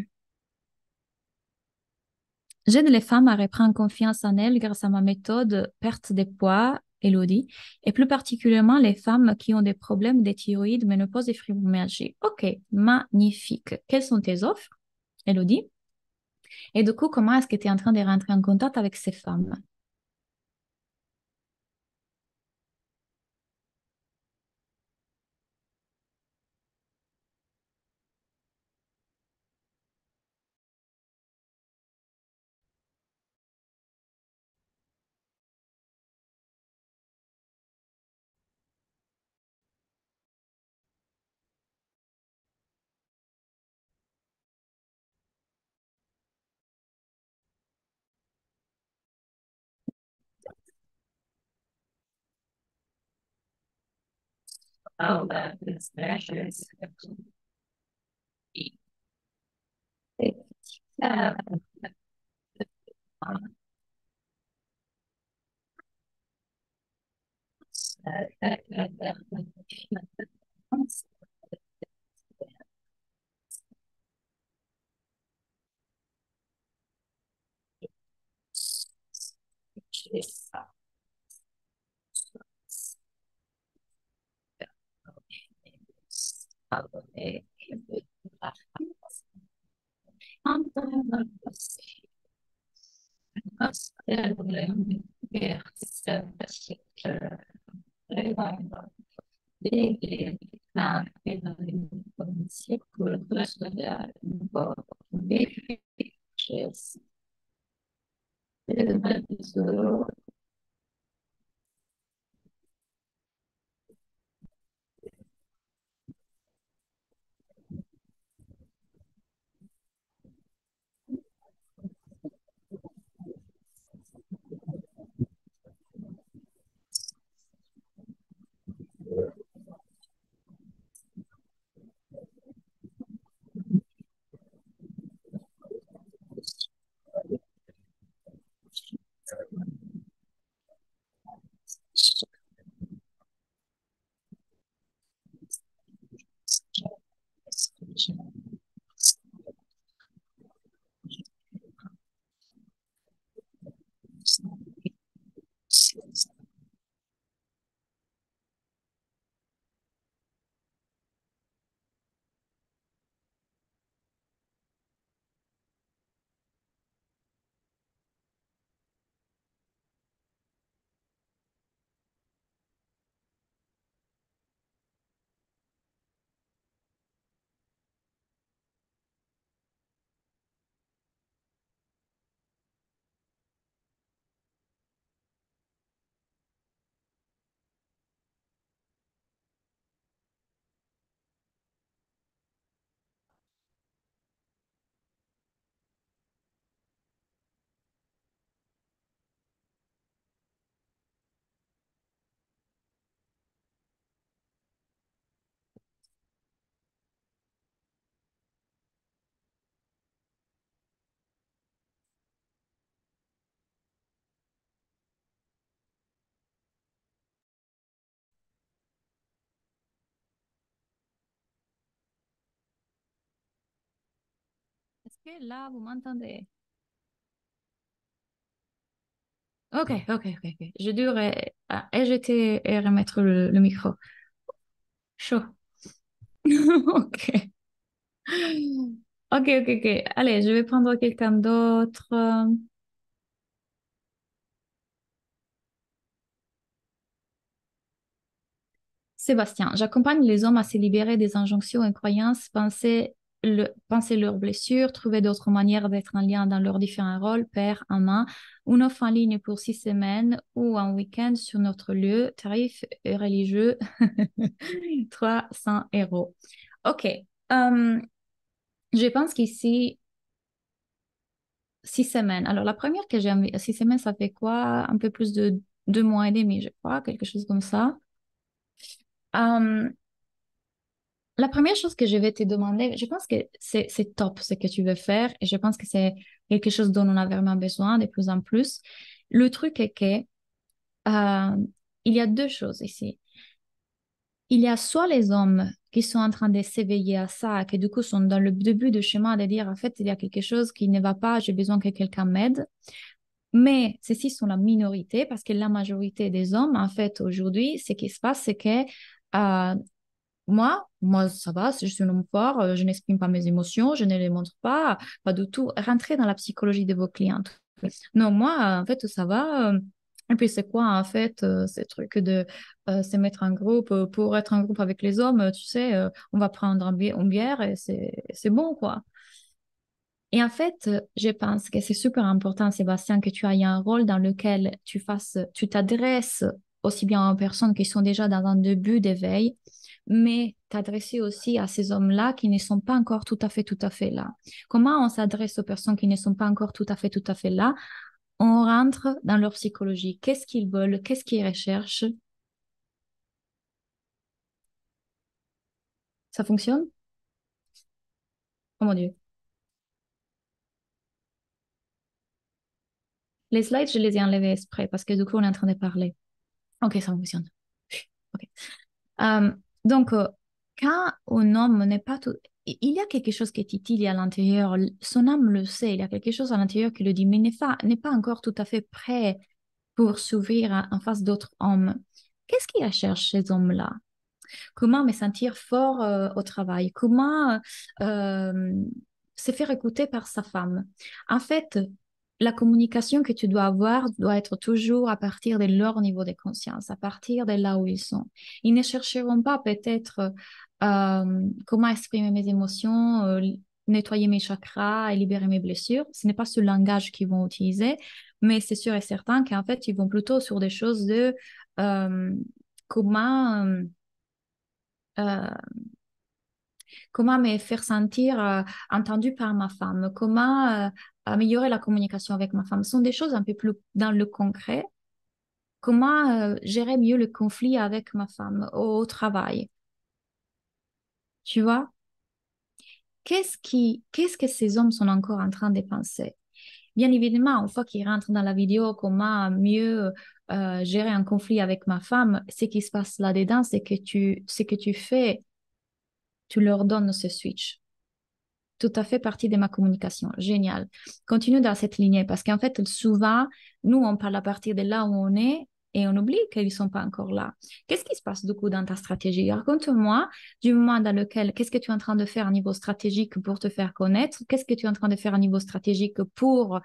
[SPEAKER 1] J'aide les femmes à reprendre confiance en elles grâce à ma méthode perte de poids, Elodie, et plus particulièrement les femmes qui ont des problèmes de thyroïde, ménopause et fibromyalgie. OK, magnifique. Quelles sont tes offres, Elodie? Et du coup, comment est-ce que tu es en train de rentrer en contact avec ces femmes? Oh, that is precious. Uh, Est-ce que là, vous m'entendez? Ok, ok, ok, ok. Je devrais éjecter et remettre le micro. Chaud. Ok. Ok, ok, ok. Allez, je vais prendre quelqu'un d'autre. Sébastien, j'accompagne les hommes à se libérer des injonctions et croyances, penser leurs blessures, trouver d'autres manières d'être en lien dans leurs différents rôles, père, amant, une offre en ligne pour 6 semaines ou un week-end sur notre lieu, tarif religieux, 300 €. Ok, je pense qu'ici, 6 semaines. Alors, la première que j'ai envie, 6 semaines, ça fait quoi? Un peu plus de 2 mois et demi, je crois, quelque chose comme ça. Euh, La première chose que je vais te demander, je pense que c'est top ce que tu veux faire et je pense que c'est quelque chose dont on a vraiment besoin de plus en plus. Le truc est que il y a deux choses ici. Il y a soit les hommes qui sont en train de s'éveiller à ça, qui du coup sont dans le début de chemin de dire en fait il y a quelque chose qui ne va pas, j'ai besoin que quelqu'un m'aide. Mais ceux-ci sont la minorité parce que la majorité des hommes, en fait, aujourd'hui, ce qui se passe, c'est que euh, moi, ça va, je suis un homme fort, je n'exprime pas mes émotions, je ne les montre pas, pas du tout. Rentrez dans la psychologie de vos clientes. Non, moi, en fait, ça va. Et puis, c'est quoi, en fait, ces trucs de se mettre en groupe pour être en groupe avec les hommes, tu sais, on va prendre une bière et c'est bon, quoi. Et en fait, je pense que c'est super important, Sébastien, que tu aies un rôle dans lequel tu t'adresses aussi bien aux personnes qui sont déjà dans un début d'éveil, mais t'adresser aussi à ces hommes-là qui ne sont pas encore tout à fait là. Comment on s'adresse aux personnes qui ne sont pas encore tout à fait là? On rentre dans leur psychologie. Qu'est-ce qu'ils veulent? Qu'est-ce qu'ils recherchent? Ça fonctionne? Oh mon Dieu. Les slides, je les ai enlevés exprès parce que du coup, on est en train de parler. Ok, ça fonctionne. Ok. Euh, donc, quand un homme n'est pas tout... Il y a quelque chose qui titille à l'intérieur. Son âme le sait. Il y a quelque chose à l'intérieur qui le dit, mais n'est pas encore tout à fait prêt pour s'ouvrir en face d'autres hommes. Qu'est-ce qu'il recherche ces hommes-là? Comment me sentir fort au travail, comment euh, se faire écouter par sa femme. En fait, la communication que tu dois avoir doit être toujours à partir de leur niveau de conscience, à partir de là où ils sont. Ils ne chercheront pas peut-être comment exprimer mes émotions, nettoyer mes chakras et libérer mes blessures. Ce n'est pas ce langage qu'ils vont utiliser, mais c'est sûr et certain qu'en fait, ils vont plutôt sur des choses de euh, comment euh, comment me faire sentir entendue par ma femme, comment améliorer la communication avec ma femme. Ce sont des choses un peu plus dans le concret. Comment gérer mieux le conflit avec ma femme au travail, tu vois? Qu'est-ce que ces hommes sont encore en train de penser? Bien évidemment, une fois qu'ils rentrent dans la vidéo, comment mieux gérer un conflit avec ma femme, ce qui se passe là-dedans, c'est que ce que tu fais, tu leur donnes ce switch. Tout à fait partie de ma communication. Génial. Continue dans cette lignée parce qu'en fait, souvent, nous, on parle à partir de là où on est et on oublie qu'ils ne sont pas encore là. Qu'est-ce qui se passe du coup dans ta stratégie? Raconte-moi du moment dans lequel, qu'est-ce que tu es en train de faire à niveau stratégique pour te faire connaître? Qu'est-ce que tu es en train de faire à niveau stratégique pour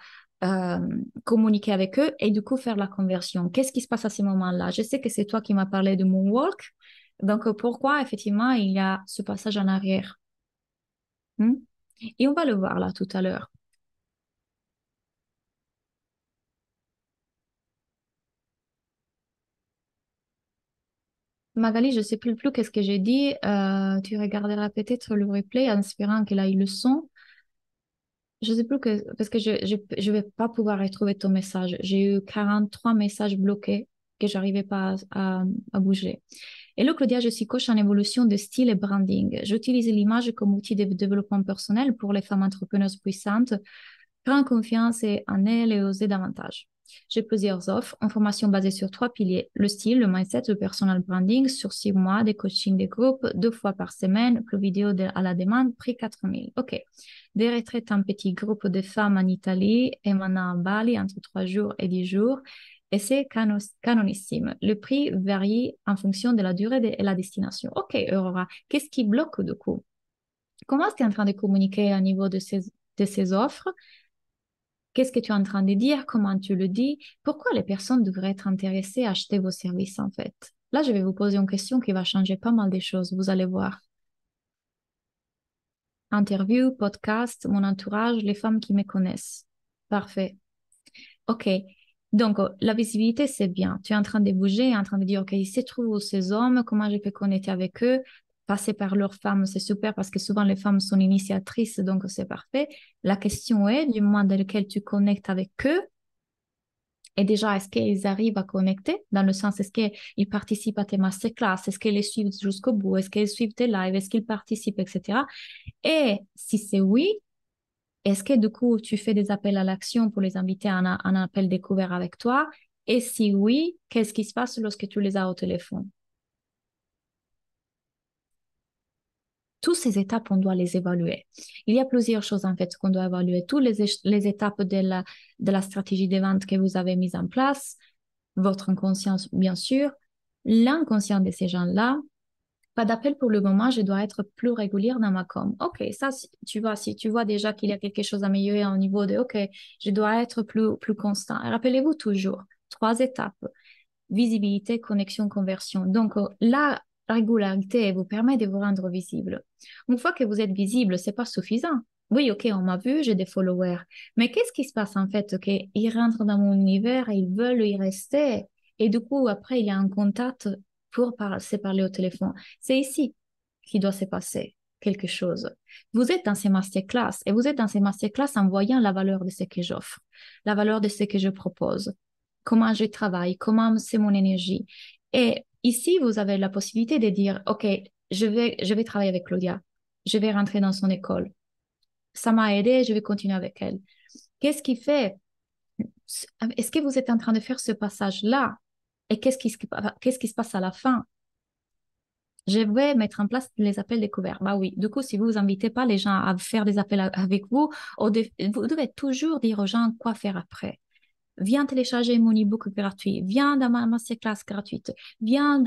[SPEAKER 1] euh, communiquer avec eux et du coup faire la conversion? Qu'est-ce qui se passe à ces moments-là? Je sais que c'est toi qui m'as parlé de Moonwalk. Donc, pourquoi effectivement il y a ce passage en arrière? Hmm. Et on va le voir là tout à l'heure. Magali, je ne sais plus qu'est-ce que j'ai dit. Tu regarderas peut-être le replay en espérant qu'elle a eu le son. Je ne sais plus que, parce que je vais pas pouvoir retrouver ton message. J'ai eu 43 messages bloqués que j'arrivais pas à bouger. Hello Claudia, je suis coach en évolution de style et branding. J'utilise l'image comme outil de développement personnel pour les femmes entrepreneuses puissantes. Prends confiance en elles et oser davantage. J'ai plusieurs offres en formation basée sur trois piliers, le style, le mindset, le personal branding, sur 6 mois, des coachings de groupe, 2 fois par semaine, plus vidéo à la demande, prix 4 000. OK. Des retraites en petit groupe de femmes en Italie et maintenant à Bali entre 3 jours et 10 jours. Et c'est canonissime. Le prix varie en fonction de la durée et la destination. OK, Aurora. Qu'est-ce qui bloque du coup? Comment tu es en train de communiquer au niveau de ces offres? Qu'est-ce que tu es en train de dire? Comment tu le dis? Pourquoi les personnes devraient être intéressées à acheter vos services en fait? Là, je vais vous poser une question qui va changer pas mal des choses. Vous allez voir. Interview, podcast, mon entourage, les femmes qui me connaissent. Parfait. OK. Donc, la visibilité, c'est bien. Tu es en train de bouger, en train de dire, OK, il se trouve où ces hommes, comment je peux connecter avec eux, passer par leurs femmes, c'est super parce que souvent les femmes sont initiatrices, donc c'est parfait. La question est, du moment dans lequel tu connectes avec eux, et déjà, est-ce qu'ils arrivent à connecter? Dans le sens, est-ce qu'ils participent à tes masterclass? Est-ce qu'ils les suivent jusqu'au bout? Est-ce qu'ils suivent tes lives? Est-ce qu'ils participent, etc. Et si c'est oui, est-ce que du coup, tu fais des appels à l'action pour les inviter à un appel découvert avec toi? Et si oui, qu'est-ce qui se passe lorsque tu les as au téléphone? Toutes ces étapes, on doit les évaluer. Il y a plusieurs choses en fait qu'on doit évaluer. Toutes les étapes de la stratégie de vente que vous avez mise en place, votre inconscience, bien sûr, l'inconscient de ces gens-là. Pas d'appel pour le moment, je dois être plus régulière dans ma com. OK, ça, tu vois, si tu vois déjà qu'il y a quelque chose à améliorer au niveau de OK, je dois être plus constant. Et rappelez-vous toujours, 3 étapes, visibilité, connexion, conversion. Donc, la régularité vous permet de vous rendre visible. Une fois que vous êtes visible, c'est pas suffisant. Oui, OK, on m'a vu, j'ai des followers. Mais qu'est-ce qui se passe en fait? OK, ils rentrent dans mon univers et ils veulent y rester. Et du coup, après, il y a un contact pour se parler au téléphone. C'est ici qu'il doit se passer quelque chose. Vous êtes dans ces masterclass et vous êtes dans ces masterclass en voyant la valeur de ce que j'offre, la valeur de ce que je propose, comment je travaille, comment c'est mon énergie. Et ici, vous avez la possibilité de dire, OK, je vais travailler avec Claudia. Je vais rentrer dans son école. Ça m'a aidé, je vais continuer avec elle. Qu'est-ce qui fait? Est-ce que vous êtes en train de faire ce passage-là? Et qu'est-ce qui se passe à la fin? Je vais mettre en place les appels découverts. Bah oui, du coup, si vous invitez pas les gens à faire des appels avec vous, vous devez toujours dire aux gens quoi faire après. Viens télécharger mon e-book gratuit, viens dans ma masterclass gratuite, viens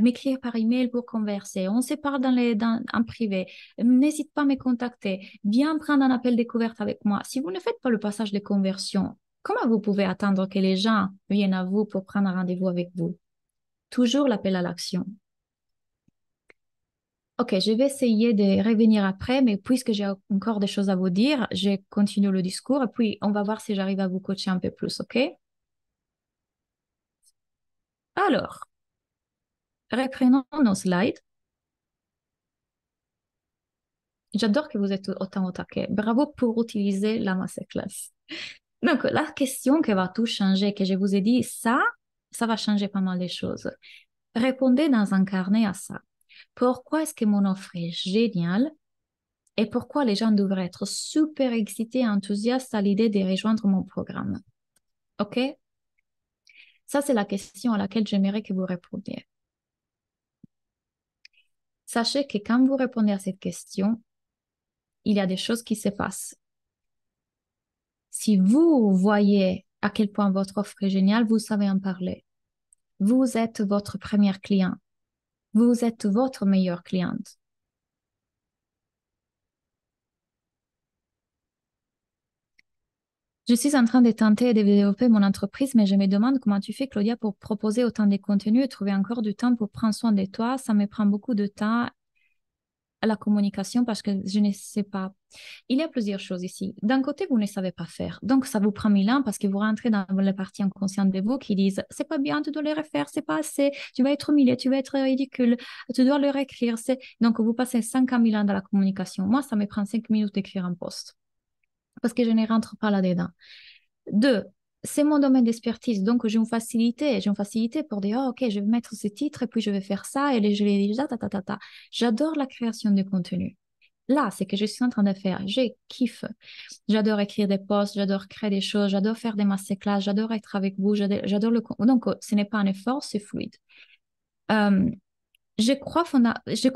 [SPEAKER 1] m'écrire par email pour converser, on se parle en privé, n'hésite pas à me contacter, viens prendre un appel découverte avec moi. Si vous ne faites pas le passage de conversion, comment vous pouvez attendre que les gens viennent à vous pour prendre un rendez-vous avec vous? Toujours l'appel à l'action. Ok, je vais essayer de revenir après, mais puisque j'ai encore des choses à vous dire, je continue le discours et puis on va voir si j'arrive à vous coacher un peu plus, ok? Alors, reprenons nos slides. J'adore que vous êtes autant au taquet. Bravo pour utiliser la masterclass. Donc, la question qui va tout changer, que je vous ai dit, ça va changer pas mal les choses. Répondez dans un carnet à ça. Pourquoi est-ce que mon offre est géniale et pourquoi les gens devraient être super excités et enthousiastes à l'idée de rejoindre mon programme? OK? Ça, c'est la question à laquelle j'aimerais que vous répondiez. Sachez que quand vous répondez à cette question, il y a des choses qui se passent. Si vous voyez à quel point votre offre est géniale, vous savez en parler. Vous êtes votre premier client. Vous êtes votre meilleure cliente. Je suis en train de tenter de développer mon entreprise, mais je me demande comment tu fais, Claudia, pour proposer autant de contenus et trouver encore du temps pour prendre soin de toi. Ça me prend beaucoup de temps à la communication parce que je ne sais pas. Il y a plusieurs choses ici. D'un côté, vous ne savez pas faire. Donc, ça vous prend 1000 ans parce que vous rentrez dans la partie inconsciente de vous qui disent, c'est pas bien, tu dois le refaire, c'est pas assez, tu vas être humilié, tu vas être ridicule, tu dois le réécrire. Donc, vous passez 50 000 ans dans la communication. Moi, ça me prend 5 minutes d'écrire un post parce que je ne rentre pas là-dedans. Deux, c'est mon domaine d'expertise, donc j'ai une facilité. J'ai une facilité pour dire, oh, ok, je vais mettre ce titre et puis je vais faire ça et je vais dire, ta, ta, ta, ta. J'adore la création de contenu. Là, c'est que je suis en train de faire. Je kiffe. J'adore écrire des posts, j'adore créer des choses, j'adore faire des masterclass, j'adore être avec vous, j'adore le... Donc, ce n'est pas un effort, c'est fluide. Euh, je crois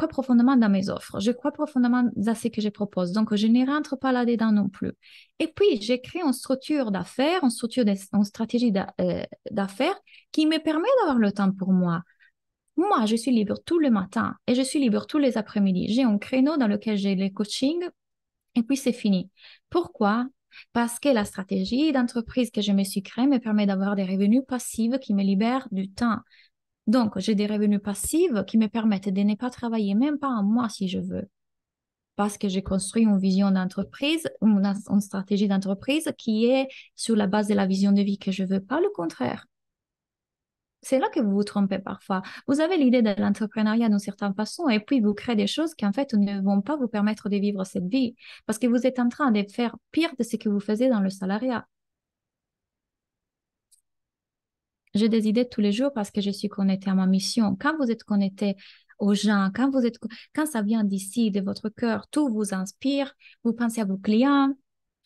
[SPEAKER 1] profondément dans mes offres. Je crois profondément dans ce que je propose. Donc, je ne rentre pas là-dedans non plus. Et puis, j'ai créé une structure d'affaires, une stratégie d'affaires qui me permet d'avoir le temps pour moi. Moi, je suis libre tous les matins et je suis libre tous les après-midi. J'ai un créneau dans lequel j'ai les coachings et puis c'est fini. Pourquoi? Parce que la stratégie d'entreprise que je me suis créée me permet d'avoir des revenus passifs qui me libèrent du temps. Donc, j'ai des revenus passifs qui me permettent de ne pas travailler même pas un mois si je veux, parce que j'ai construit une vision d'entreprise, une stratégie d'entreprise qui est sur la base de la vision de vie que je veux, pas le contraire. C'est là que vous vous trompez parfois. Vous avez l'idée de l'entrepreneuriat d'une certaine façon et puis vous créez des choses qui en fait ne vont pas vous permettre de vivre cette vie parce que vous êtes en train de faire pire de ce que vous faisiez dans le salariat. J'ai des idées tous les jours parce que je suis connectée à ma mission. Quand vous êtes connecté aux gens, quand ça vient d'ici, de votre cœur, tout vous inspire. Vous pensez à vos clients,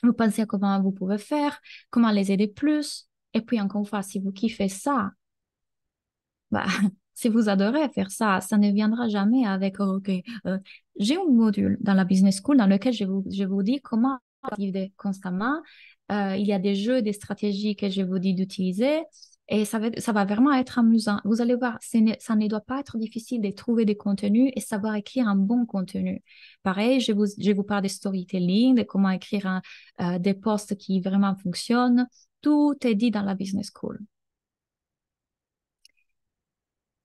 [SPEAKER 1] vous pensez à comment vous pouvez faire, comment les aider plus. Et puis encore une fois, si vous kiffez ça, bah, si vous adorez faire ça, ça ne viendra jamais avec, oh, OK, j'ai un module dans la business school dans lequel je vous dis comment vivre constamment. Il y a des jeux, des stratégies que je vous dis d'utiliser et ça va vraiment être amusant. Vous allez voir, ça ne doit pas être difficile de trouver des contenus et savoir écrire un bon contenu. Pareil, je vous parle de storytelling, de comment écrire des posts qui vraiment fonctionnent. Tout est dit dans la business school.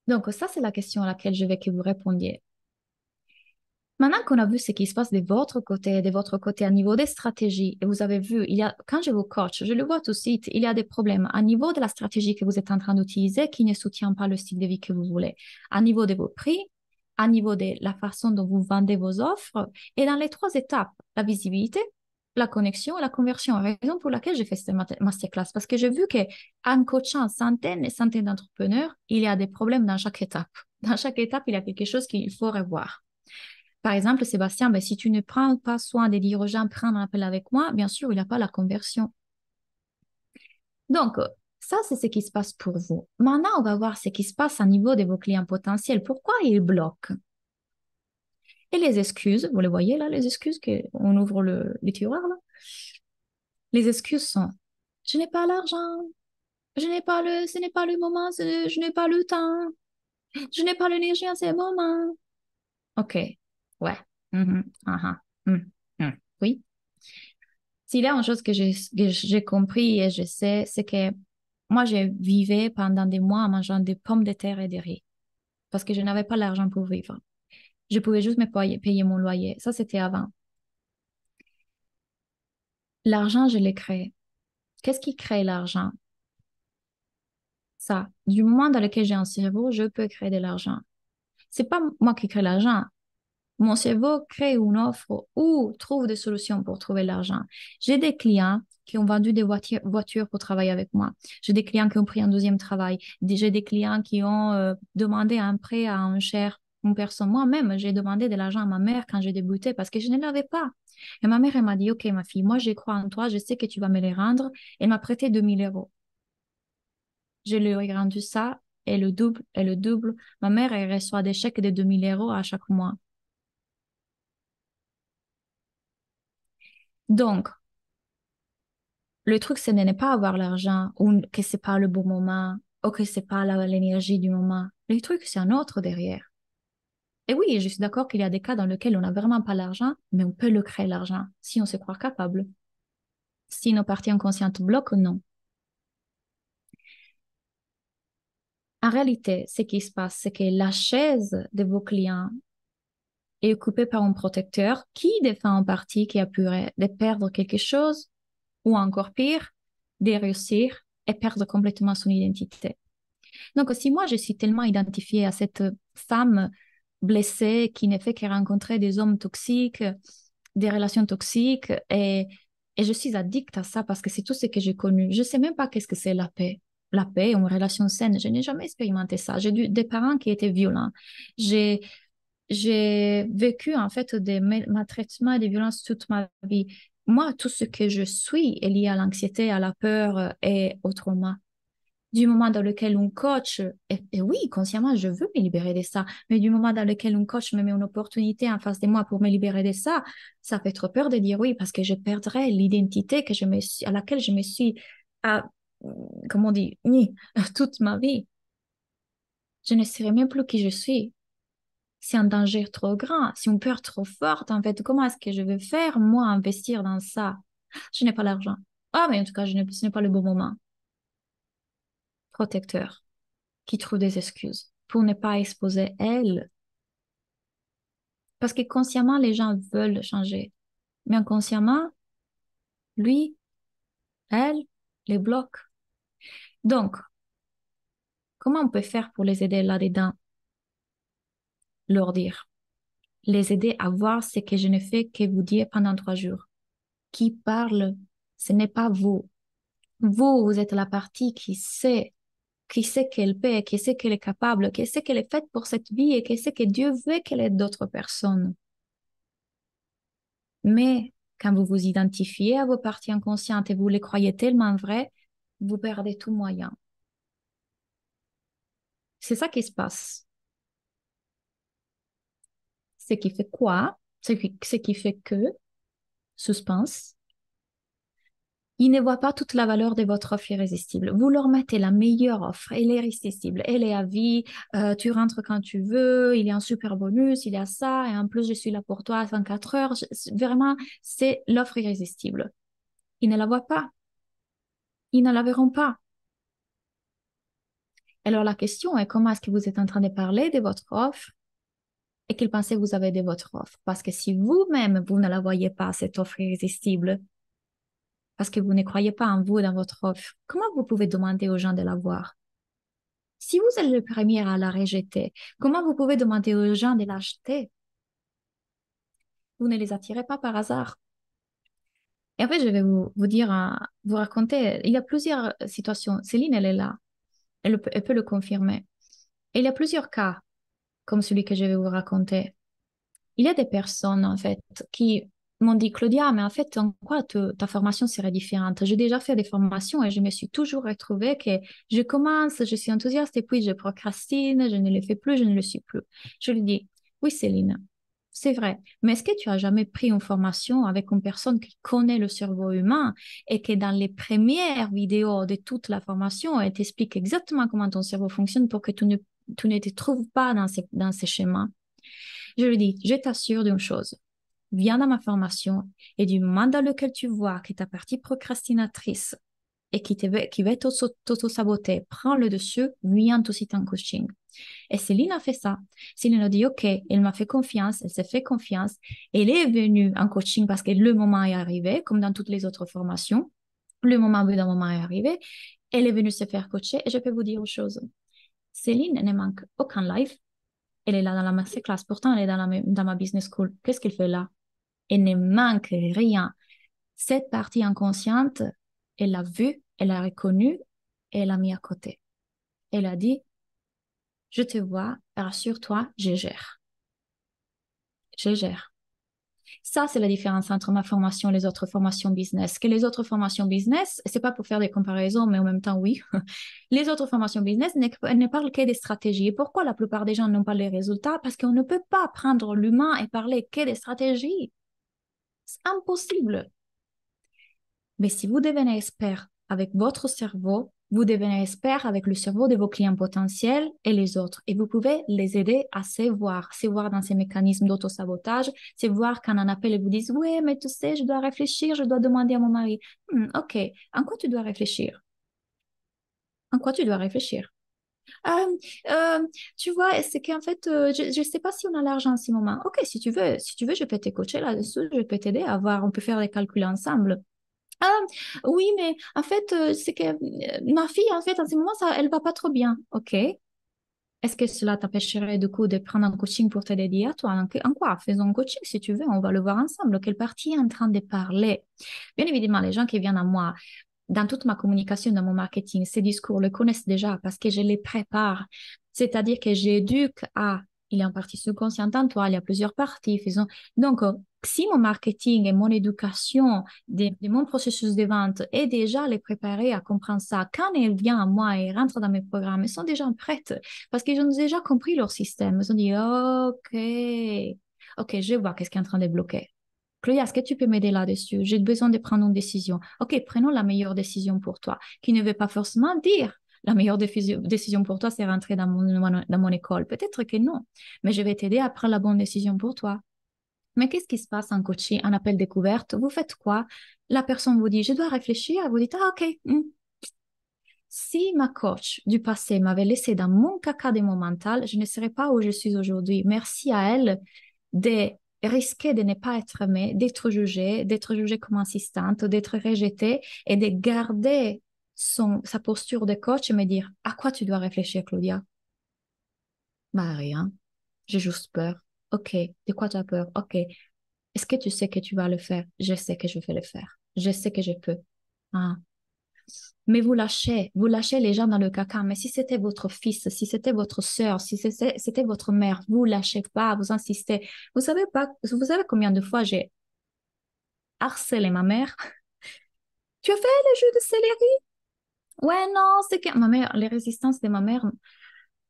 [SPEAKER 1] Donc, ça, c'est la question à laquelle je veux que vous répondiez. Maintenant qu'on a vu ce qui se passe de votre côté à niveau des stratégies, et vous avez vu, quand je vous coach, je le vois tout de suite, il y a des problèmes à niveau de la stratégie que vous êtes en train d'utiliser qui ne soutient pas le style de vie que vous voulez, à niveau de vos prix, à niveau de la façon dont vous vendez vos offres, et dans les trois étapes, la visibilité, la connexion et la conversion. Raison pour laquelle j'ai fait cette masterclass. Parce que j'ai vu qu'en coachant centaines et centaines d'entrepreneurs, il y a des problèmes dans chaque étape. Dans chaque étape, il y a quelque chose qu'il faut revoir. Par exemple, Sébastien, ben, si tu ne prends pas soin de dire aux gens, prends un appel avec moi, bien sûr, il n'y a pas la conversion. Donc, ça, c'est ce qui se passe pour vous. Maintenant, on va voir ce qui se passe au niveau de vos clients potentiels. Pourquoi ils bloquent? Et les excuses, vous les voyez là, les excuses qu'on ouvre le tiroir là? Les excuses sont, je n'ai pas l'argent, ce n'est pas le moment, je n'ai pas le temps, je n'ai pas l'énergie en ce moment. OK, ouais. Mhm, aha, oui. S'il y a une chose que j'ai compris et je sais, c'est que moi, je vivais pendant des mois en mangeant des pommes de terre et des riz parce que je n'avais pas l'argent pour vivre. Je pouvais juste me payer mon loyer. Ça, c'était avant. L'argent, je l'ai créé. Qu'est-ce qui crée l'argent? Ça. Du moment dans lequel j'ai un cerveau, je peux créer de l'argent. C'est pas moi qui crée l'argent. Mon cerveau crée une offre ou trouve des solutions pour trouver l'argent. J'ai des clients qui ont vendu des voitures pour travailler avec moi. J'ai des clients qui ont pris un deuxième travail. J'ai des clients qui ont demandé un prêt à un cher, une personne. Moi-même, j'ai demandé de l'argent à ma mère quand j'ai débuté parce que je ne l'avais pas. Et ma mère, elle m'a dit, OK, ma fille, moi, je crois en toi, je sais que tu vas me les rendre. Elle m'a prêté 2 000 euros. Je lui ai rendu ça et le double et le double. Ma mère, elle reçoit des chèques de 2 000 euros à chaque mois. Donc, le truc, c'est de ne pas avoir l'argent ou que c'est pas le bon moment ou que c'est pas l'énergie du moment. Le truc, c'est un autre derrière. Et oui, je suis d'accord qu'il y a des cas dans lesquels on n'a vraiment pas l'argent, mais on peut le créer l'argent si on se croit capable. Si nos parties inconscientes bloquent, non. En réalité, ce qui se passe, c'est que la chaise de vos clients est occupée par un protecteur qui défend en partie, qui a pu de perdre quelque chose ou encore pire, de réussir et perdre complètement son identité. Donc, si moi, je suis tellement identifiée à cette femme blessée qui ne fait que rencontrer des hommes toxiques, des relations toxiques, et je suis addicte à ça parce que c'est tout ce que j'ai connu. Je ne sais même pas qu'est-ce que c'est la paix. La paix, une relation saine, je n'ai jamais expérimenté ça. Des parents qui étaient violents. J'ai, j'ai vécu en fait des maltraitements et des violences toute ma vie. Moi, tout ce que je suis est lié à l'anxiété, à la peur et au trauma du moment dans lequel un coach, et oui, consciemment, je veux me libérer de ça, mais du moment dans lequel un coach me met une opportunité en face de moi pour me libérer de ça fait trop peur de dire oui parce que je perdrais l'identité à laquelle je me suis, à, comment on dit, ni toute ma vie. Je ne saurais même plus qui je suis. C'est un danger trop grand, c'est une peur trop forte, en fait. Comment est-ce que je vais faire, moi, investir dans ça? Je n'ai pas l'argent. Ah, mais en tout cas, ce n'est pas le bon moment. Protecteur qui trouve des excuses pour ne pas exposer elle. Parce que consciemment, les gens veulent changer. Mais inconsciemment, lui, elle, les bloque. Donc, comment on peut faire pour les aider là-dedans? Leur dire. Les aider à voir ce que je ne fais que vous dire pendant 3 jours. Qui parle, ce n'est pas vous. Vous êtes la partie qui sait qu'elle peut, qui sait qu'elle est capable, qui sait qu'elle est faite pour cette vie et qui sait que Dieu veut qu'elle ait d'autres personnes. Mais quand vous vous identifiez à vos parties inconscientes et vous les croyez tellement vraies, vous perdez tout moyen. C'est ça qui se passe. Ce qui fait quoi? Ce qui fait que, suspense, ils ne voient pas toute la valeur de votre offre irrésistible. Vous leur mettez la meilleure offre, elle est irrésistible, elle est à vie, tu rentres quand tu veux, il y a un super bonus, il y a ça, et en plus je suis là pour toi à 24 heures. Vraiment, c'est l'offre irrésistible. Ils ne la voient pas, ils ne la verront pas. Alors la question est comment est-ce que vous êtes en train de parler de votre offre et qu'ils pensent que vous avez de votre offre? Parce que si vous-même, vous ne la voyez pas, cette offre irrésistible, parce que vous ne croyez pas en vous, dans votre offre, comment vous pouvez demander aux gens de la voir? Si vous êtes le premier à la rejeter, comment vous pouvez demander aux gens de l'acheter? Vous ne les attirez pas par hasard. Et en fait, je vais vous dire, vous raconter, il y a plusieurs situations. Céline, elle est là. Elle peut le confirmer. Et il y a plusieurs cas, comme celui que je vais vous raconter. Il y a des personnes, en fait, qui m'ont dit, Claudia, mais en fait, en quoi ta formation serait différente? J'ai déjà fait des formations et je me suis toujours retrouvée que je commence, je suis enthousiaste et puis je procrastine, je ne le fais plus, je ne le suis plus. Je lui dis, oui, Céline, c'est vrai, mais est-ce que tu as jamais pris une formation avec une personne qui connaît le cerveau humain et qui, dans les premières vidéos de toute la formation, elle t'explique exactement comment ton cerveau fonctionne pour que tu ne te trouves pas dans ces schémas? Je lui dis, je t'assure d'une chose, viens dans ma formation et du moment dans lequel tu vois que ta partie procrastinatrice et qui va t'auto-saboter prend le dessus, viens tout de suite en coaching. Et Céline a fait ça. Céline a dit, OK, elle m'a fait confiance, elle s'est fait confiance. Elle est venue en coaching parce que le moment est arrivé, comme dans toutes les autres formations. Le moment, au bout d'un moment est arrivé. Elle est venue se faire coacher et je peux vous dire une chose. Céline ne manque aucun live. Elle est là dans la masterclass. Pourtant, elle est dans ma business school. Qu'est-ce qu'elle fait là? Elle ne manque rien. Cette partie inconsciente, elle l'a vue, elle l'a reconnue et elle l'a mis à côté. Elle a dit, je te vois, rassure-toi, je gère. Je gère. Ça, c'est la différence entre ma formation et les autres formations business. Que les autres formations business, c'est pas pour faire des comparaisons, mais en même temps, oui. Les autres formations business ne parlent que des stratégies. Et pourquoi la plupart des gens n'ont pas les résultats? Parce qu'on ne peut pas prendre l'humain et parler que des stratégies. C'est impossible. Mais si vous devenez expert avec votre cerveau, vous devenez expert avec le cerveau de vos clients potentiels et les autres. Et vous pouvez les aider à se voir dans ces mécanismes d'auto-sabotage, se voir quand on appelle et vous disent, oui, mais tu sais, je dois réfléchir, je dois demander à mon mari. OK, en quoi tu dois réfléchir? En quoi tu dois réfléchir? Euh, euh, tu vois, c'est qu'en fait, je ne sais pas si on a l'argent en ce moment. OK, si tu veux, je peux te coacher là-dessus, je peux t'aider à voir, on peut faire des calculs ensemble. Ah, oui, mais en fait, c'est que ma fille, en fait, en ce moment, ça, elle va pas trop bien. OK. Est-ce que cela t'empêcherait du coup de prendre un coaching pour t'aider à toi? En quoi? Faisons un coaching si tu veux, on va le voir ensemble. Quelle partie est en train de parler? Bien évidemment, les gens qui viennent à moi, dans toute ma communication, dans mon marketing, ces discours le connaissent déjà parce que je les prépare. C'est-à-dire que j'éduque à, il y a une partie subconsciente en toi, il y a plusieurs parties. Faisons. Donc, si mon marketing et mon éducation de mon processus de vente est déjà les préparer à comprendre ça, quand elles viennent à moi et rentrent dans mes programmes, elles sont déjà prêtes parce qu'ils ont déjà compris leur système. Ils ont dit, OK, OK, je vois qu'est-ce qui est en train de bloquer. Chloé, est-ce que tu peux m'aider là-dessus? J'ai besoin de prendre une décision. OK, prenons la meilleure décision pour toi, qui ne veut pas forcément dire la meilleure décision pour toi, c'est rentrer dans mon école. Peut-être que non, mais je vais t'aider à prendre la bonne décision pour toi. Mais qu'est-ce qui se passe en coaching, en appel découverte? Vous faites quoi? La personne vous dit, je dois réfléchir. Vous dites, ah, OK. Si ma coach du passé m'avait laissé dans mon caca de mon mental, je ne serais pas où je suis aujourd'hui. Merci à elle de risquer de ne pas être aimée, d'être jugée comme insistante, d'être rejetée et de garder sa posture de coach et me dire, à quoi tu dois réfléchir, Claudia? Bah, rien. J'ai juste peur. OK. De quoi tu as peur? OK. Est-ce que tu sais que tu vas le faire? Je sais que je vais le faire. Je sais que je peux. Ah. Mais vous lâchez les gens dans le caca. Mais si c'était votre fils, si c'était votre sœur, si c'était votre mère, vous lâchez pas, vous insistez. Vous savez pas, vous savez combien de fois j'ai harcelé ma mère? Tu as fait le jus de céleri? Ouais, non, c'est que ma mère, les résistances de ma mère.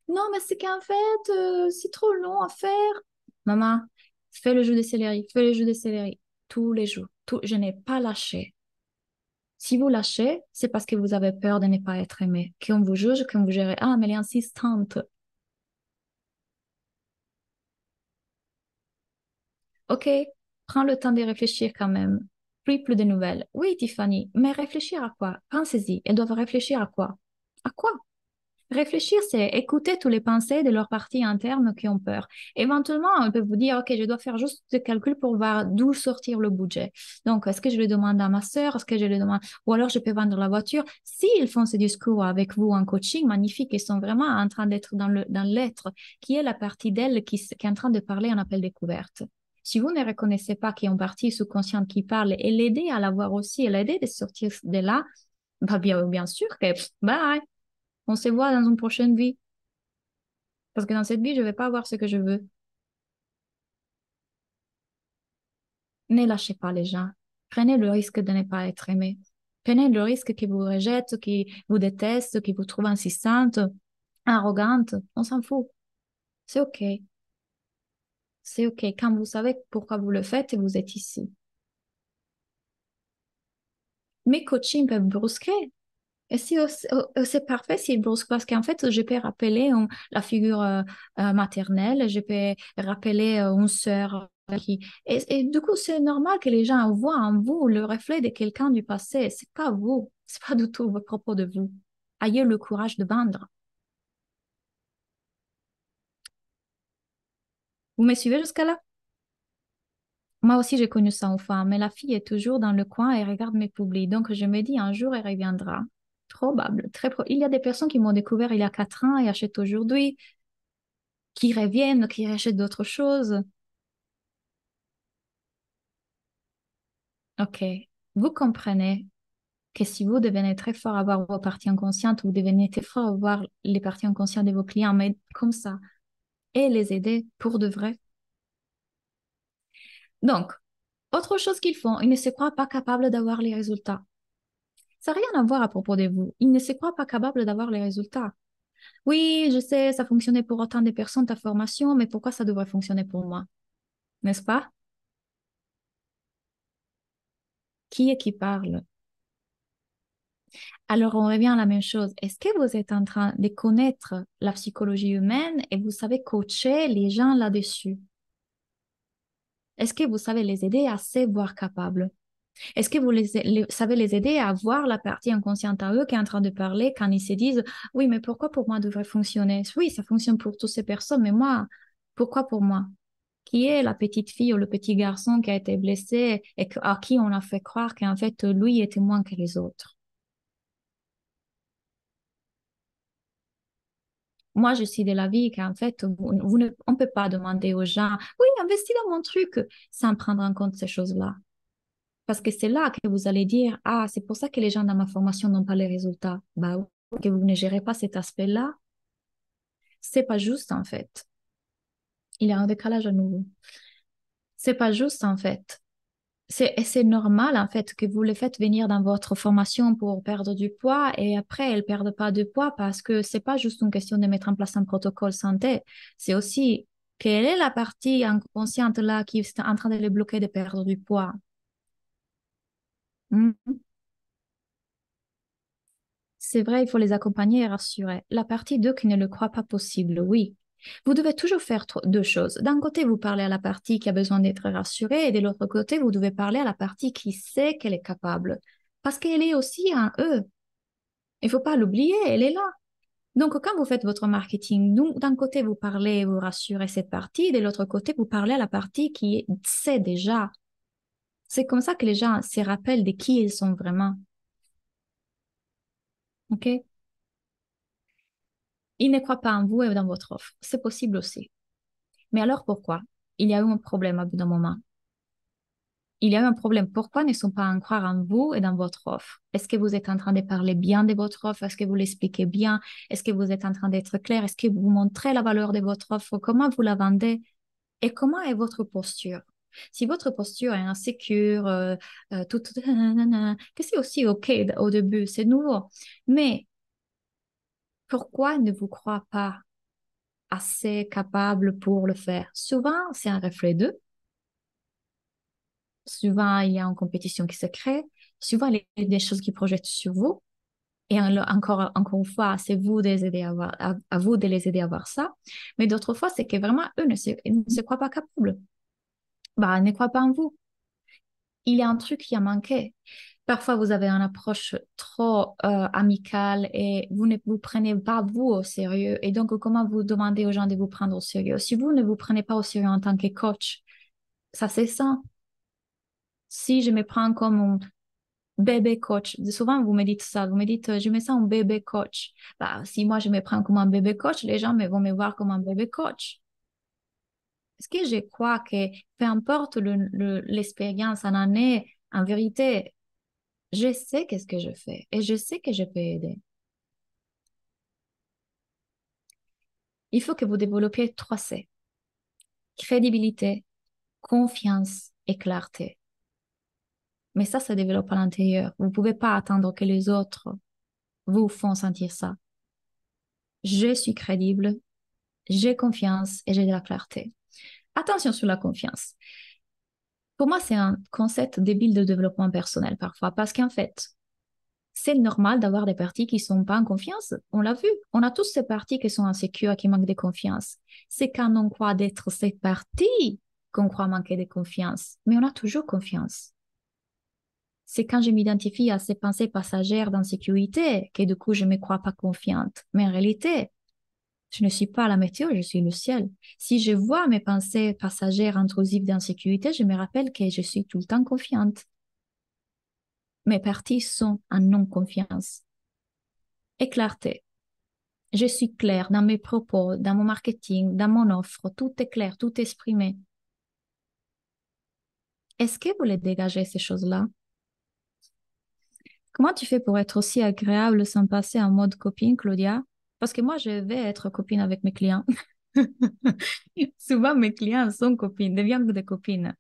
[SPEAKER 1] Non, mais c'est qu'en fait, c'est trop long à faire. Maman, fais le jus de céleri, fais le jus de céleri tous les jours. Je n'ai pas lâché. Si vous lâchez, c'est parce que vous avez peur de ne pas être aimé, qu'on vous juge, qu'on vous gère. Ah, mais elle est insistante. OK, prends le temps de réfléchir quand même. Plus de nouvelles. Oui, Tiffany, mais réfléchir à quoi? Pensez-y. Elles doivent réfléchir à quoi? À quoi? Réfléchir, c'est écouter tous les pensées de leurs parties internes qui ont peur. Éventuellement, on peut vous dire, OK, je dois faire juste des calculs pour voir d'où sortir le budget. Donc, est-ce que je le demande à ma sœur? Est-ce que je le demande? Ou alors, je peux vendre la voiture. S'ils font ce discours avec vous en coaching, magnifique, ils sont vraiment en train d'être dans l'être, qui est la partie d'elle qui est en train de parler en appel découverte. Si vous ne reconnaissez pas qu'il y a une partie sous-consciente qui parle et l'aider à la voir aussi et l'aider de sortir de là, bah bien sûr que bye, on se voit dans une prochaine vie. Parce que dans cette vie, je ne vais pas avoir ce que je veux. Ne lâchez pas les gens. Prenez le risque de ne pas être aimé. Prenez le risque qu'ils vous rejettent, qu'ils vous détestent, qu'ils vous trouvent insistante, arrogante. On s'en fout. C'est OK. C'est OK. Quand vous savez pourquoi vous le faites, vous êtes ici. Mes coachings peuvent brusquer. Et si, c'est parfait s'ils brusquent parce qu'en fait, je peux rappeler la figure maternelle, je peux rappeler une sœur qui... Et du coup, c'est normal que les gens voient en vous le reflet de quelqu'un du passé. C'est pas vous. C'est pas du tout vos propos de vous. Ayez le courage de vendre. Vous me suivez jusqu'à là? Moi aussi, j'ai connu ça enfant, mais la fille est toujours dans le coin et regarde mes publis. Donc, je me dis, un jour, elle reviendra. Probable, Il y a des personnes qui m'ont découvert il y a 4 ans et achètent aujourd'hui, qui reviennent, qui rachètent d'autres choses. OK. Vous comprenez que si vous devenez très fort à voir vos parties inconscientes, vous devenez très fort à voir les parties inconscientes de vos clients, mais comme ça, et les aider pour de vrai. Donc, autre chose qu'ils font, ils ne se croient pas capables d'avoir les résultats. Ça n'a rien à voir à propos de vous. Ils ne se croient pas capables d'avoir les résultats. Oui, je sais, ça fonctionnait pour autant de personnes, ta formation, mais pourquoi ça devrait fonctionner pour moi? N'est-ce pas? Qui est qui parle? Alors, on revient à la même chose. Est-ce que vous êtes en train de connaître la psychologie humaine et vous savez coacher les gens là-dessus? Est-ce que vous savez les aider à se voir capables? Est-ce que vous savez les aider à voir la partie inconsciente à eux qui est en train de parler quand ils se disent, oui, mais pourquoi pour moi devrait fonctionner? Oui, ça fonctionne pour toutes ces personnes, mais moi, pourquoi pour moi? Qui est la petite fille ou le petit garçon qui a été blessé et à qui on a fait croire qu'en fait, lui était moins que les autres? Moi, je suis de l'avis qu'en fait, on ne peut pas demander aux gens, oui, investis dans mon truc, sans prendre en compte ces choses-là. Parce que c'est là que vous allez dire, ah, c'est pour ça que les gens dans ma formation n'ont pas les résultats. Bah, oui, que vous ne gérez pas cet aspect-là, c'est pas juste en fait. Il y a un décalage à nouveau. C'est pas juste en fait. Et c'est normal en fait que vous les faites venir dans votre formation pour perdre du poids et après elles perdent pas de poids parce que c'est pas juste une question de mettre en place un protocole santé. C'est aussi quelle est la partie inconsciente là qui est en train de les bloquer de perdre du poids. Hmm. C'est vrai, il faut les accompagner et rassurer. La partie 2 qui ne le croit pas possible, oui. Vous devez toujours faire deux choses. D'un côté, vous parlez à la partie qui a besoin d'être rassurée et de l'autre côté, vous devez parler à la partie qui sait qu'elle est capable. Parce qu'elle est aussi un eux. Il faut pas l'oublier, elle est là. Donc, quand vous faites votre marketing, d'un côté, vous parlez, vous rassurez cette partie, de l'autre côté, vous parlez à la partie qui sait déjà. C'est comme ça que les gens se rappellent de qui ils sont vraiment. OK? Ils ne croient pas en vous et dans votre offre. C'est possible aussi. Mais alors pourquoi? Il y a eu un problème à bout d'un moment. Il y a eu un problème. Pourquoi ne sont pas en croire en vous et dans votre offre? Est-ce que vous êtes en train de parler bien de votre offre? Est-ce que vous l'expliquez bien? Est-ce que vous êtes en train d'être clair? Est-ce que vous montrez la valeur de votre offre? Comment vous la vendez? Et comment est votre posture? Si votre posture est insécure, que c'est aussi OK au début, c'est nouveau. Mais pourquoi ne vous croit pas assez capable pour le faire? Souvent, c'est un reflet d'eux. Souvent, il y a une compétition qui se crée. Souvent, il y a des choses qui projettent sur vous. Et encore une fois, c'est vous de les aider à vous de les aider à voir ça. Mais d'autres fois, c'est que vraiment, eux ils ne se croient pas capables. Bah, ils ne croient pas en vous. Il y a un truc qui a manqué. Parfois, vous avez une approche trop amicale et vous ne vous prenez pas vous au sérieux. Et donc, comment vous demandez aux gens de vous prendre au sérieux? Si vous ne vous prenez pas au sérieux en tant que coach, ça c'est ça. Si je me prends comme un bébé coach, souvent vous me dites ça, vous me dites, je me sens un bébé coach. Bah, si moi je me prends comme un bébé coach, les gens vont me voir comme un bébé coach. Parce que je crois que peu importe l'expérience en année, en vérité, je sais qu'est-ce que je fais et je sais que je peux aider. Il faut que vous développiez 3 C: crédibilité, confiance et clarté. Mais ça se développe à l'intérieur. Vous ne pouvez pas attendre que les autres vous font sentir ça. Je suis crédible, j'ai confiance et j'ai de la clarté. Attention sur la confiance. Pour moi, c'est un concept débile de développement personnel parfois, parce qu'en fait, c'est normal d'avoir des parties qui sont pas en confiance. On l'a vu. On a tous ces parties qui sont insécures, qui manquent de confiance. C'est quand on croit d'être cette partie qu'on croit manquer de confiance. Mais on a toujours confiance. C'est quand je m'identifie à ces pensées passagères d'insécurité que du coup, je me crois pas confiante. Mais en réalité, je ne suis pas la météo, je suis le ciel. Si je vois mes pensées passagères intrusives d'insécurité, je me rappelle que je suis tout le temps confiante. Mes parties sont en non-confiance. Et clarté. Je suis claire dans mes propos, dans mon marketing, dans mon offre. Tout est clair, tout est exprimé. Est-ce que vous les dégagez, ces choses-là? Comment tu fais pour être aussi agréable sans passer en mode copine, Claudia? Parce que moi, je vais être copine avec mes clients. Souvent, mes clients sont copines, deviennent des copines.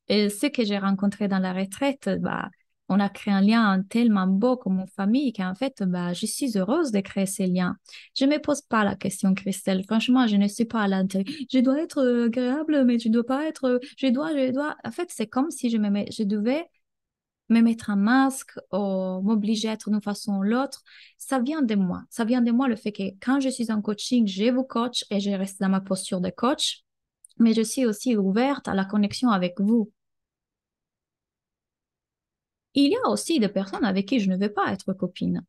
[SPEAKER 1] Et ceux que j'ai rencontrés dans la retraite, bah, on a créé un lien tellement beau comme une famille qu'en fait, bah, je suis heureuse de créer ces liens. Je ne me pose pas la question, Christelle. Franchement, je ne suis pas à l'intérieur. Je dois être agréable, mais tu dois pas être. Je dois. En fait, c'est comme si je devais me mettre un masque ou m'obliger à être d'une façon ou l'autre. Ça vient de moi. Ça vient de moi le fait que quand je suis en coaching, je vous coach et je reste dans ma posture de coach, mais je suis aussi ouverte à la connexion avec vous. Il y a aussi des personnes avec qui je ne veux pas être copine.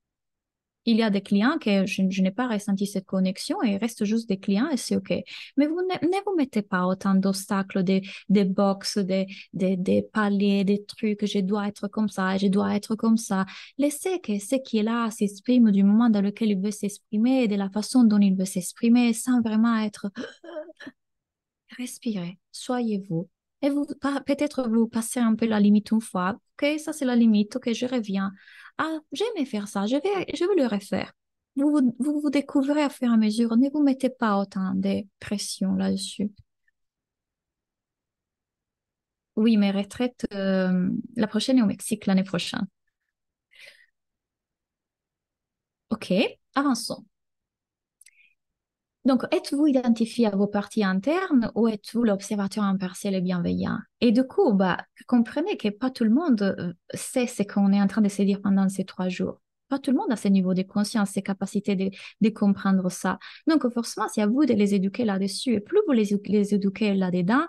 [SPEAKER 1] Il y a des clients que je n'ai pas ressenti cette connexion et ils restent juste des clients et c'est OK. Mais vous ne vous mettez pas autant d'obstacles, des box, des paliers, des trucs, je dois être comme ça, je dois être comme ça. Laissez que ce qui est là s'exprime du moment dans lequel il veut s'exprimer et de la façon dont il veut s'exprimer sans vraiment être respirez, soyez vous. Et vous, peut-être vous passez un peu la limite une fois. OK, ça c'est la limite. OK, je reviens. Ah, j'aimais faire ça. Je vais le refaire. Vous découvrez à fur et à mesure. Ne vous mettez pas autant de pression là-dessus. Oui, mes retraites, la prochaine est au Mexique l'année prochaine. OK, avançons. Donc, êtes-vous identifié à vos parties internes ou êtes-vous l'observateur impartial et bienveillant? Et du coup, bah, comprenez que pas tout le monde sait ce qu'on est en train de se dire pendant ces 3 jours. Pas tout le monde a ce niveau de conscience, ces capacités de comprendre ça. Donc, forcément, c'est à vous de les éduquer là-dessus. Et plus vous les éduquez là-dedans,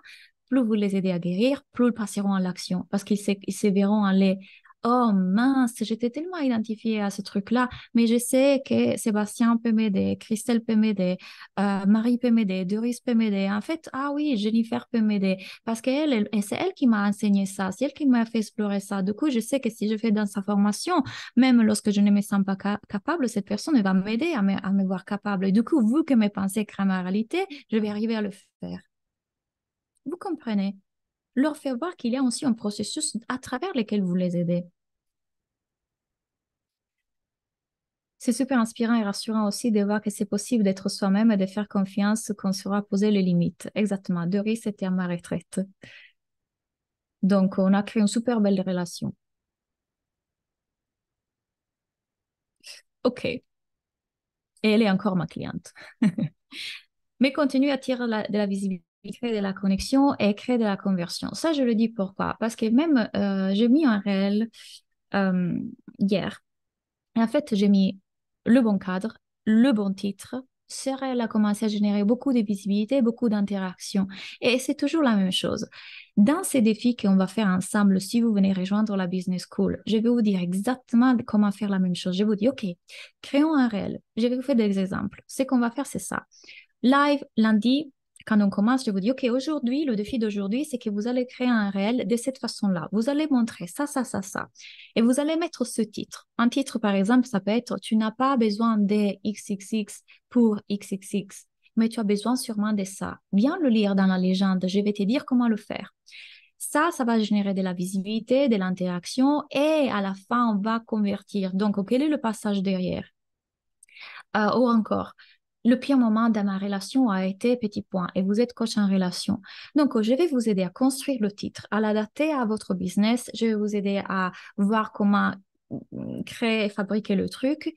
[SPEAKER 1] plus vous les aidez à guérir, plus ils passeront à l'action parce qu'ils se verront aller. Oh mince, j'étais tellement identifiée à ce truc-là, mais je sais que Sébastien peut m'aider, Christelle peut m'aider, Marie peut m'aider, Doris peut m'aider. En fait, ah oui, Jennifer peut m'aider parce c'est elle qui m'a enseigné ça, c'est elle qui m'a fait explorer ça. Du coup, je sais que si je fais dans sa formation, même lorsque je ne me sens pas capable, cette personne elle va m'aider à me voir capable. Et du coup, vu que mes pensées créent ma réalité, je vais arriver à le faire. Vous comprenez? Leur faire voir qu'il y a aussi un processus à travers lequel vous les aidez. C'est super inspirant et rassurant aussi de voir que c'est possible d'être soi-même et de faire confiance qu'on saura poser les limites. Exactement. Doris était à ma retraite. Donc, on a créé une super belle relation. OK. Et elle est encore ma cliente. Mais continue à tirer de la visibilité, créer de la connexion et créer de la conversion. Ça, je le dis pourquoi? Parce que même, j'ai mis un réel euh, hier. Et en fait, j'ai mis le bon cadre, le bon titre. Ce réel a commencé à générer beaucoup de visibilité, beaucoup d'interactions. Et c'est toujours la même chose. Dans ces défis qu'on va faire ensemble, si vous venez rejoindre la Business School, je vais vous dire exactement comment faire la même chose. Je vous dis, OK, créons un réel. Je vais vous faire des exemples. Ce qu'on va faire, c'est ça. Live, lundi, quand on commence, je vous dis, OK, aujourd'hui, le défi d'aujourd'hui, c'est que vous allez créer un réel de cette façon-là. Vous allez montrer ça, ça, ça, ça. Et vous allez mettre ce titre. Un titre, par exemple, ça peut être, tu n'as pas besoin de XXX pour XXX, mais tu as besoin sûrement de ça. Viens le lire dans la légende, je vais te dire comment le faire. Ça va générer de la visibilité, de l'interaction et à la fin, on va convertir. Donc, quel est le passage derrière? Ou encore, le pire moment de ma relation a été petit point et vous êtes coach en relation. Donc, je vais vous aider à construire le titre, à l'adapter à votre business. Je vais vous aider à voir comment créer et fabriquer le truc.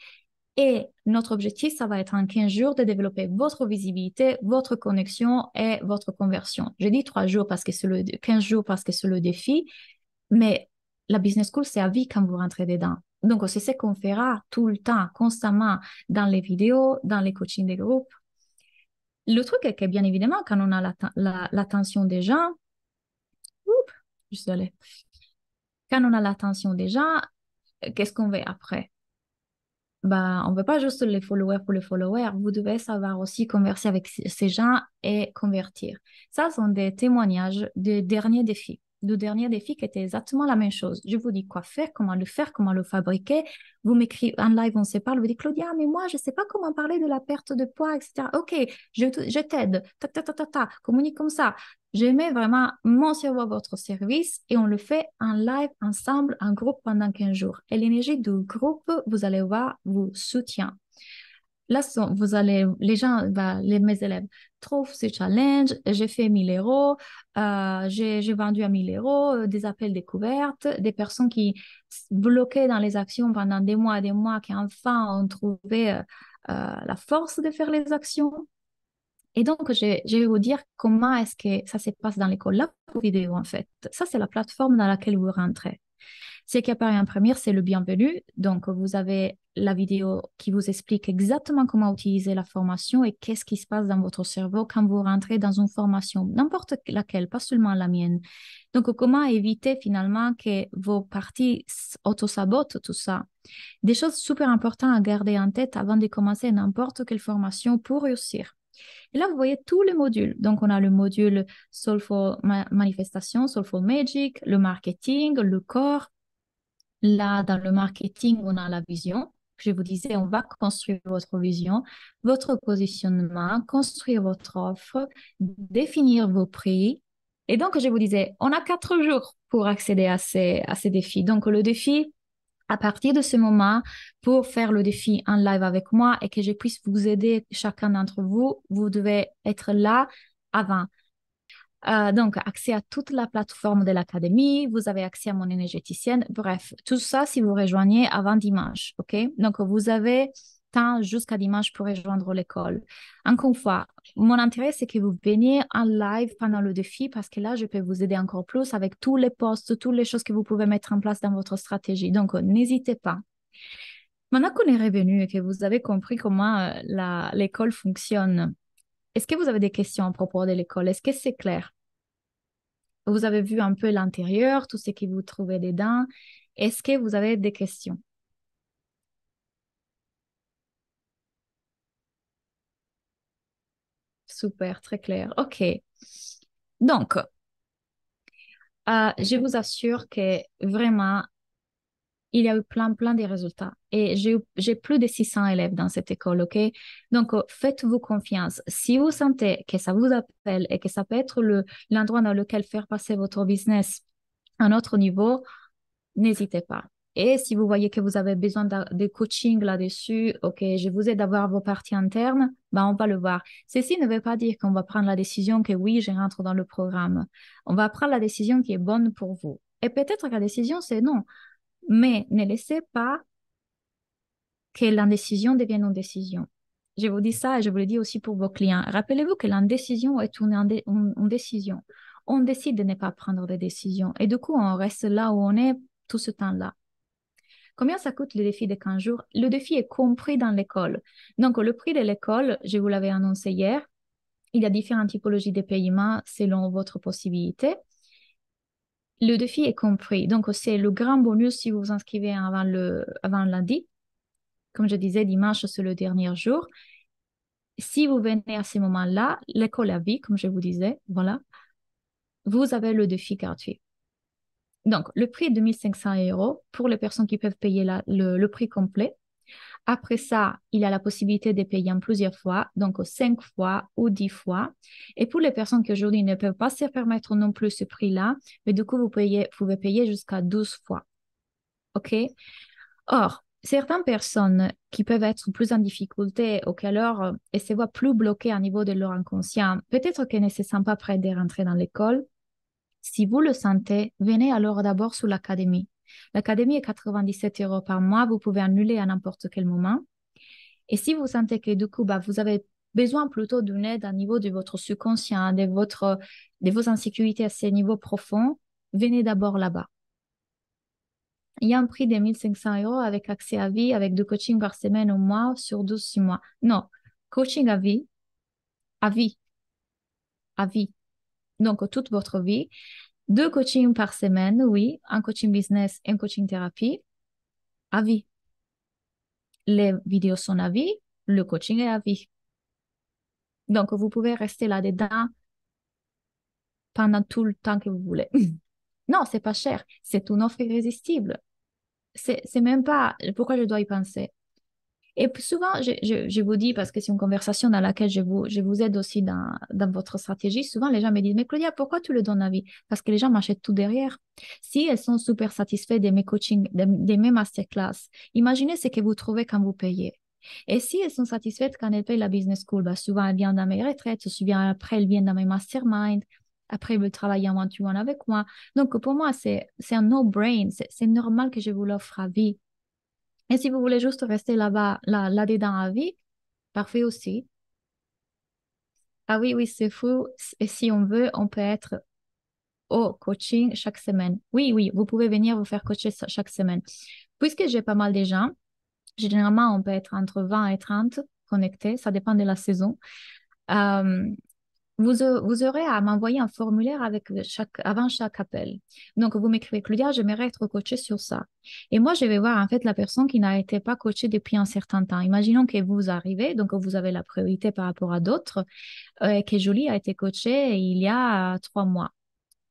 [SPEAKER 1] Et notre objectif, ça va être en 15 jours de développer votre visibilité, votre connexion et votre conversion. J'ai dit 3 jours parce que c'est 15 jours parce que c'est le défi, mais la business school, c'est à vie quand vous rentrez dedans. Donc, c'est ce qu'on fera tout le temps, constamment, dans les vidéos, dans les coachings des groupes. Le truc est que, bien évidemment, quand on a l'attention des gens, oups, je suis désolée. Quand on a l'attention des gens, qu'est-ce qu'on veut après? Ben, on ne veut pas juste les followers pour les followers. Vous devez savoir aussi converser avec ces gens et convertir. Ça sont des témoignages des derniers défis. Du dernier défi qui était exactement la même chose. Je vous dis quoi faire, comment le fabriquer. Vous m'écrivez en live, on se parle. Vous dites, Claudia, mais moi, je ne sais pas comment parler de la perte de poids, etc. OK, je t'aide. Communique comme ça. Je mets vraiment mon cerveau à votre service et on le fait en live, ensemble, en groupe pendant 15 jours. Et l'énergie du groupe, vous allez voir, vous soutient. Là, vous allez, les gens, mes élèves trouvent ce challenge. J'ai fait 1 000 euros, j'ai vendu à 1 000 euros, des appels découvertes, des personnes qui bloquaient dans les actions pendant des mois, qui enfin ont trouvé la force de faire les actions. Et donc, je vais vous dire comment est-ce que ça se passe dans l'école. La vidéo, en fait, ça, c'est la plateforme dans laquelle vous rentrez. Ce qui apparaît en première, c'est le bienvenu. Donc, vous avez la vidéo qui vous explique exactement comment utiliser la formation et qu'est-ce qui se passe dans votre cerveau quand vous rentrez dans une formation, n'importe laquelle, pas seulement la mienne. Donc, comment éviter finalement que vos parties auto-sabotent tout ça. Des choses super importantes à garder en tête avant de commencer n'importe quelle formation pour réussir. Et là, vous voyez tous les modules. Donc, on a le module Soulful Manifestation, Soulful Magic, le marketing, le corps. Là, dans le marketing, on a la vision. Je vous disais, on va construire votre vision, votre positionnement, construire votre offre, définir vos prix. Et donc, je vous disais, on a 4 jours pour accéder à ces défis. Donc, le défi, à partir de ce moment, pour faire le défi en live avec moi et que je puisse vous aider, chacun d'entre vous, vous devez être là avant. Donc, accès à toute la plateforme de l'académie, vous avez accès à mon énergéticienne, bref, tout ça si vous rejoignez avant dimanche, ok? Donc, vous avez temps jusqu'à dimanche pour rejoindre l'école. Encore une fois, mon intérêt, c'est que vous veniez en live pendant le défi parce que là, je peux vous aider encore plus avec tous les postes, toutes les choses que vous pouvez mettre en place dans votre stratégie. Donc, n'hésitez pas. Maintenant qu'on est revenu et que vous avez compris comment l'école fonctionne, est-ce que vous avez des questions à propos de l'école? Est-ce que c'est clair? Vous avez vu un peu l'intérieur, tout ce que vous trouvez dedans. Est-ce que vous avez des questions? Super, très clair. OK. Donc, je vous assure que vraiment, il y a eu plein de résultats. Et j'ai plus de 600 élèves dans cette école, OK? Donc, faites-vous confiance. Si vous sentez que ça vous appelle et que ça peut être l'endroit dans lequel faire passer votre business à un autre niveau, n'hésitez pas. Et si vous voyez que vous avez besoin de coaching là-dessus, OK, je vous aide à voir vos parties internes, ben on va le voir. Ceci ne veut pas dire qu'on va prendre la décision que oui, je rentre dans le programme. On va prendre la décision qui est bonne pour vous. Et peut-être que la décision, c'est non. Mais ne laissez pas que l'indécision devienne une décision. Je vous dis ça et je vous le dis aussi pour vos clients. Rappelez-vous que l'indécision est une décision. On décide de ne pas prendre de décision. Et du coup, on reste là où on est tout ce temps-là. Combien ça coûte le défi de 15 jours? Le défi est compris dans l'école. Donc, le prix de l'école, je vous l'avais annoncé hier, il y a différentes typologies de paiement selon votre possibilité. Le défi est compris. Donc, c'est le grand bonus si vous vous inscrivez avant lundi. Comme je disais, dimanche, c'est le dernier jour. Si vous venez à ce moment-là, l'école à vie, comme je vous disais, voilà, vous avez le défi gratuit. Donc, le prix est de 1 500 € pour les personnes qui peuvent payer le prix complet. Après ça, il y a la possibilité de payer en plusieurs fois, donc 5 fois ou 10 fois. Et pour les personnes qui aujourd'hui ne peuvent pas se permettre non plus ce prix-là, mais du coup, vous pouvez payer jusqu'à 12 fois. OK? Or, certaines personnes qui peuvent être plus en difficulté ou qui alors se voient plus bloquées au niveau de leur inconscient, peut-être qu'elles ne se sentent pas prêtes de rentrer dans l'école. Si vous le sentez, venez alors d'abord sur l'académie. L'académie est 97 euros par mois. Vous pouvez annuler à n'importe quel moment. Et si vous sentez que du coup, bah, vous avez besoin plutôt d'une aide au niveau de votre subconscient, de vos insécurités à ce niveau profond, venez d'abord là-bas. Il y a un prix de 1 500 € avec accès à vie, avec 2 coachings par semaine au mois sur 12 mois. Non, coaching à vie, à vie. Donc, toute votre vie. 2 coachings par semaine, oui. Un coaching business et un coaching thérapie, à vie. Les vidéos sont à vie, le coaching est à vie. Donc, vous pouvez rester là-dedans pendant tout le temps que vous voulez. Non, c'est pas cher. C'est une offre irrésistible. C'est même pas pourquoi je dois y penser. Et puis souvent, je vous dis, parce que c'est une conversation dans laquelle je vous aide aussi dans votre stratégie, souvent les gens me disent, mais Claudia, pourquoi tu le donnes à vie? Parce que les gens m'achètent tout derrière. Si elles sont super satisfaites de mes coachings, de mes masterclass, imaginez ce que vous trouvez quand vous payez. Et si elles sont satisfaites quand elles payent la business school, bah souvent elles viennent dans mes retraites, souvent après elles viennent dans mes masterminds, après elles veulent travailler en one-to-one avec moi. Donc pour moi, c'est un no-brain, c'est normal que je vous l'offre à vie. Et si vous voulez juste rester là-bas, là-dedans à vie, parfait aussi. Ah oui, oui, c'est fou. Et si on veut, on peut être au coaching chaque semaine. Oui, oui, vous pouvez venir vous faire coacher chaque semaine. Puisque j'ai pas mal de gens, généralement, on peut être entre 20 et 30 connectés, ça dépend de la saison. Euh, vous aurez à m'envoyer un formulaire avant chaque appel. Donc, vous m'écrivez, Claudia, j'aimerais être coachée sur ça. Et moi, je vais voir en fait la personne qui n'a été pas coachée depuis un certain temps. Imaginons que vous arrivez, donc vous avez la priorité par rapport à d'autres, et que Julie a été coachée il y a 3 mois.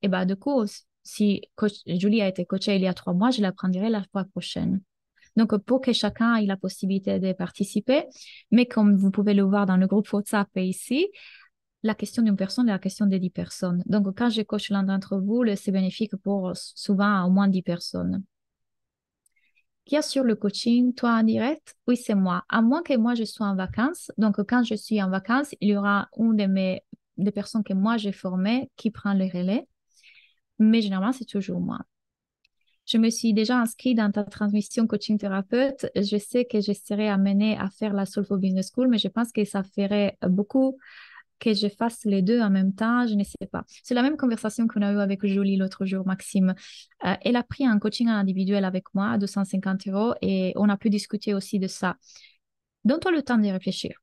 [SPEAKER 1] Et bien, du coup, si Julie a été coachée il y a 3 mois, je la prendrai la fois prochaine. Donc, pour que chacun ait la possibilité de participer, mais comme vous pouvez le voir dans le groupe WhatsApp et ici, la question d'une personne est la question des 10 personnes. Donc, quand je coach l'un d'entre vous, c'est bénéfique pour souvent au moins 10 personnes. Qui assure le coaching, toi en direct? Oui, c'est moi. À moins que moi, je sois en vacances. Donc, quand je suis en vacances, il y aura une des personnes que moi, j'ai formées qui prend le relais. Mais généralement, c'est toujours moi. Je me suis déjà inscrite dans ta transmission coaching thérapeute. Je sais que je serai amenée à faire la Soulful Business School, mais je pense que ça ferait beaucoup que je fasse les deux en même temps, je ne sais pas. C'est la même conversation qu'on a eue avec Julie l'autre jour, Maxime. Elle a pris un coaching individuel avec moi à 250 € et on a pu discuter aussi de ça. Donne-toi le temps de réfléchir.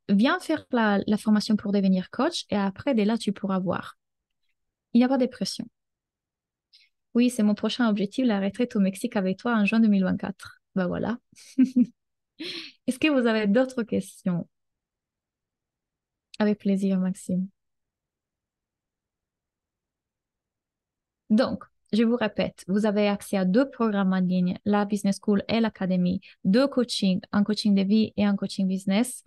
[SPEAKER 1] Viens faire la formation pour devenir coach et après, dès là, tu pourras voir. Il n'y a pas de pression. Oui, c'est mon prochain objectif, la retraite au Mexique avec toi en juin 2024. Ben voilà. Est-ce que vous avez d'autres questions? Avec plaisir, Maxime. Donc, je vous répète, vous avez accès à 2 programmes en ligne, la Business School et l'Académie, 2 coachings, un coaching de vie et un coaching business,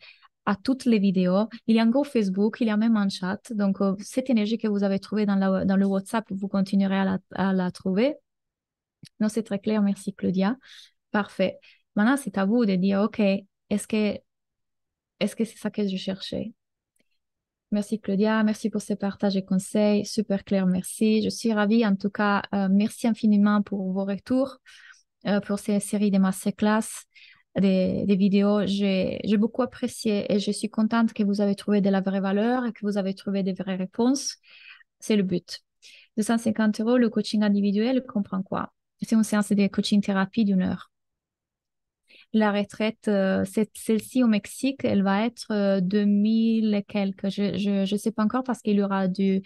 [SPEAKER 1] à toutes les vidéos. Il y a un groupe Facebook, il y a même un chat. Donc, cette énergie que vous avez trouvée dans le WhatsApp, vous continuerez à la trouver. Non, c'est très clair. Merci, Claudia. Parfait. Maintenant, c'est à vous de dire, OK, est-ce que c'est ça que je cherchais? Merci Claudia, merci pour ces partages et conseils, super clair, merci. Je suis ravie, en tout cas, merci infiniment pour vos retours, pour ces séries de masterclass, des vidéos. J'ai beaucoup apprécié et je suis contente que vous avez trouvé de la vraie valeur et que vous avez trouvé des vraies réponses. C'est le but. 250 € le coaching individuel comprend quoi? C'est une séance de coaching thérapie d'1 heure. La retraite, celle-ci au Mexique, elle va être 2000 et quelques. Je sais pas encore parce qu'il y aura du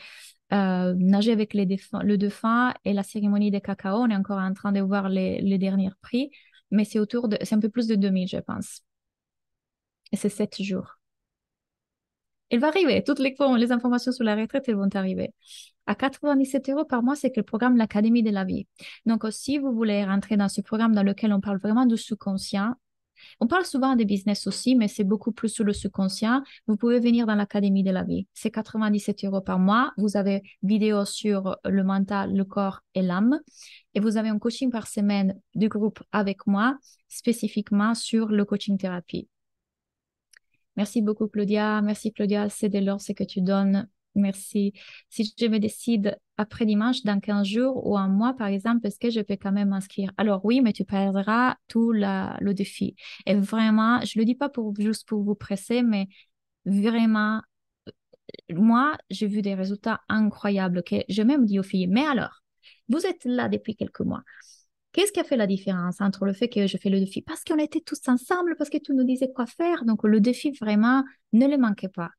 [SPEAKER 1] nager avec le dauphin et la cérémonie des cacao. On est encore en train de voir les derniers prix, mais c'est un peu plus de 2000, je pense. Et c'est 7 jours. Elle va arriver. Toutes les informations sur la retraite, elles vont arriver. À 97 € par mois, c'est que le programme L'Académie de la vie. Donc, si vous voulez rentrer dans ce programme dans lequel on parle vraiment du sous-conscient, On parle souvent des business aussi, mais c'est beaucoup plus sur le subconscient. Vous pouvez venir dans l'Académie de la vie. C'est 97 € par mois. Vous avez vidéo sur le mental, le corps et l'âme. Et vous avez un coaching par semaine du groupe avec moi, spécifiquement sur le coaching thérapie. Merci beaucoup, Claudia. Merci, Claudia. C'est de l'or ce que tu donnes. Merci. Si je me décide après dimanche, dans 15 jours ou un mois, par exemple, est-ce que je peux quand même m'inscrire? Alors oui, mais tu perdras tout le défi. Et vraiment, je le dis pas juste pour vous presser, mais vraiment, moi, j'ai vu des résultats incroyables que je même dis aux filles, mais alors, vous êtes là depuis quelques mois. Qu'est-ce qui a fait la différence entre le fait que je fais le défi? Parce qu'on était tous ensemble, parce que tu nous disais quoi faire. Donc, le défi, vraiment, ne le manquez pas.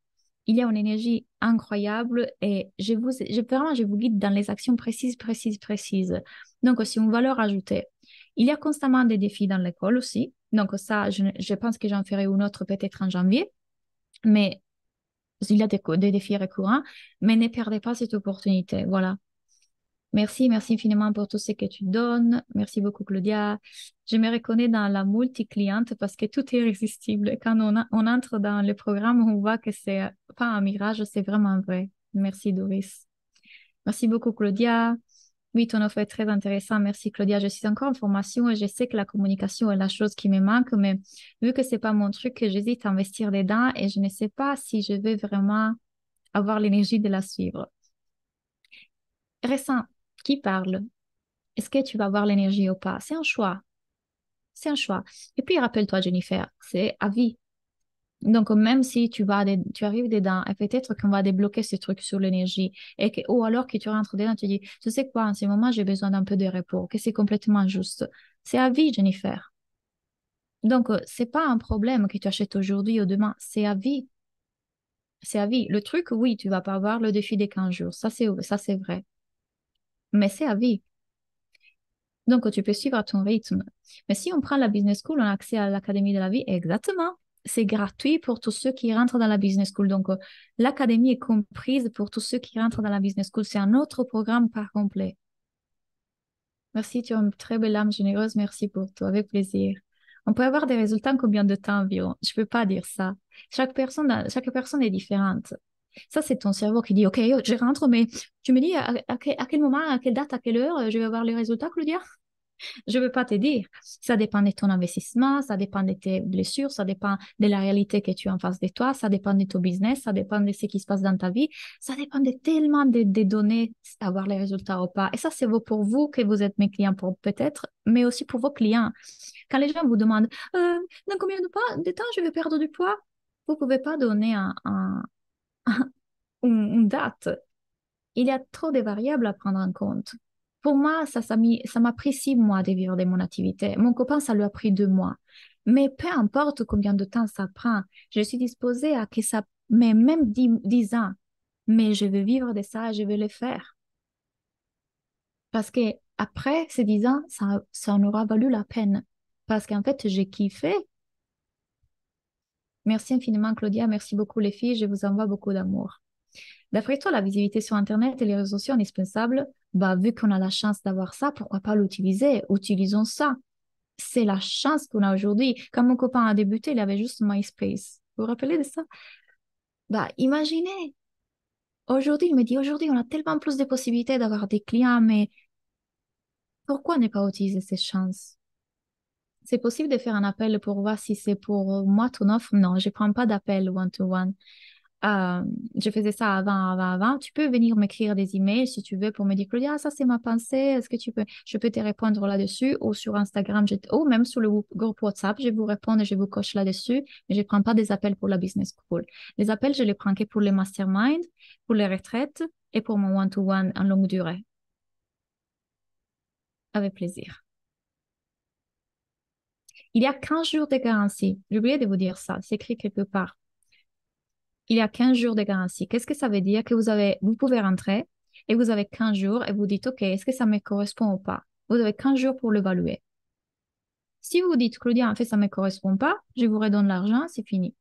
[SPEAKER 1] Il y a une énergie incroyable et vraiment, je vous guide dans les actions précises, précises, précises. Donc, c'est une valeur ajoutée. Il y a constamment des défis dans l'école aussi. Donc, ça, je pense que j'en ferai une autre peut-être en janvier. Mais il y a des défis récurrents. Mais ne perdez pas cette opportunité. Voilà. Merci, merci infiniment pour tout ce que tu donnes. Merci beaucoup, Claudia. Je me reconnais dans la multi-cliente parce que tout est irrésistible. Quand on entre dans le programme, on voit que c'est pas un mirage, c'est vraiment vrai. Merci, Doris. Merci beaucoup, Claudia. Oui, ton offre est très intéressant. Merci, Claudia. Je suis encore en formation et je sais que la communication est la chose qui me manque, mais vu que c'est pas mon truc, j'hésite à investir dedans et je ne sais pas si je vais vraiment avoir l'énergie de la suivre. Récent, qui parle? Est-ce que tu vas avoir l'énergie ou pas? C'est un choix. C'est un choix. Et puis, rappelle-toi, Jennifer, c'est à vie. Donc, même si tu arrives dedans, et peut-être qu'on va débloquer ce truc sur l'énergie, ou alors que tu rentres dedans, tu dis, tu sais quoi, en ce moment, j'ai besoin d'un peu de repos, que c'est complètement juste. C'est à vie, Jennifer. Donc, c'est pas un problème que tu achètes aujourd'hui ou demain, c'est à vie. C'est à vie. Le truc, oui, tu vas pas avoir le défi des 15 jours, ça, c'est vrai. Mais c'est à vie. Donc, tu peux suivre à ton rythme. Mais si on prend la business school, on a accès à l'Académie de la vie. Exactement. C'est gratuit pour tous ceux qui rentrent dans la business school. Donc, l'Académie est comprise pour tous ceux qui rentrent dans la business school. C'est un autre programme par complet. Merci, tu as une très belle âme généreuse. Merci pour tout, avec plaisir. On peut avoir des résultats en combien de temps environ? Je peux pas dire ça. Chaque personne est différente. Ça, c'est ton cerveau qui dit, OK, je rentre, mais tu me dis à quel moment, à quelle date, à quelle heure je vais avoir les résultats, Claudia? Je ne peux pas te dire. Ça dépend de ton investissement, ça dépend de tes blessures, ça dépend de la réalité que tu as en face de toi, ça dépend de ton business, ça dépend de ce qui se passe dans ta vie, ça dépend de tellement de données, avoir les résultats ou pas. Et ça, c'est pour vous que vous êtes mes clients pour peut-être, mais aussi pour vos clients. Quand les gens vous demandent, dans combien de temps je vais perdre du poids, vous ne pouvez pas donner une date. Il y a trop de variables à prendre en compte. Pour moi, ça m'a pris 6 mois de vivre de mon activité. Mon copain, ça lui a pris 2 mois. Mais peu importe combien de temps ça prend, je suis disposée à que ça, mais même 10 ans, mais je veux vivre de ça, je veux le faire. Parce que après ces 10 ans, ça en aura valu la peine. Parce qu'en fait, j'ai kiffé. Merci infiniment, Claudia. Merci beaucoup, les filles. Je vous envoie beaucoup d'amour. D'après toi, la visibilité sur Internet et les réseaux sociaux indispensables, bah, vu qu'on a la chance d'avoir ça, pourquoi pas l'utiliser? Utilisons ça. C'est la chance qu'on a aujourd'hui. Quand mon copain a débuté, il avait juste MySpace. Vous vous rappelez de ça? Bah, imaginez. Aujourd'hui, il me dit, aujourd'hui, on a tellement plus de possibilités d'avoir des clients, mais pourquoi ne pas utiliser ces chances? C'est possible de faire un appel pour voir si c'est pour moi ton offre? Non, je ne prends pas d'appel one-to-one. Je faisais ça avant. Tu peux venir m'écrire des emails si tu veux pour me dire, Claudia, ça c'est ma pensée. Est-ce que je peux te répondre là-dessus ou sur Instagram ou même sur le groupe WhatsApp, je vous réponds et je vous coche là-dessus. Mais je ne prends pas des appels pour la business school. Les appels, je les prends que pour les masterminds, pour les retraites et pour mon one-to-one en longue durée. Avec plaisir. Il y a 15 jours de garantie. J'ai oublié de vous dire ça. C'est écrit quelque part. Il y a 15 jours de garantie. Qu'est-ce que ça veut dire? Que vous pouvez rentrer et vous avez 15 jours et vous dites, OK, est-ce que ça me correspond ou pas? Vous avez 15 jours pour l'évaluer. Si vous dites, Claudia, en fait, ça ne me correspond pas, je vous redonne l'argent, c'est fini.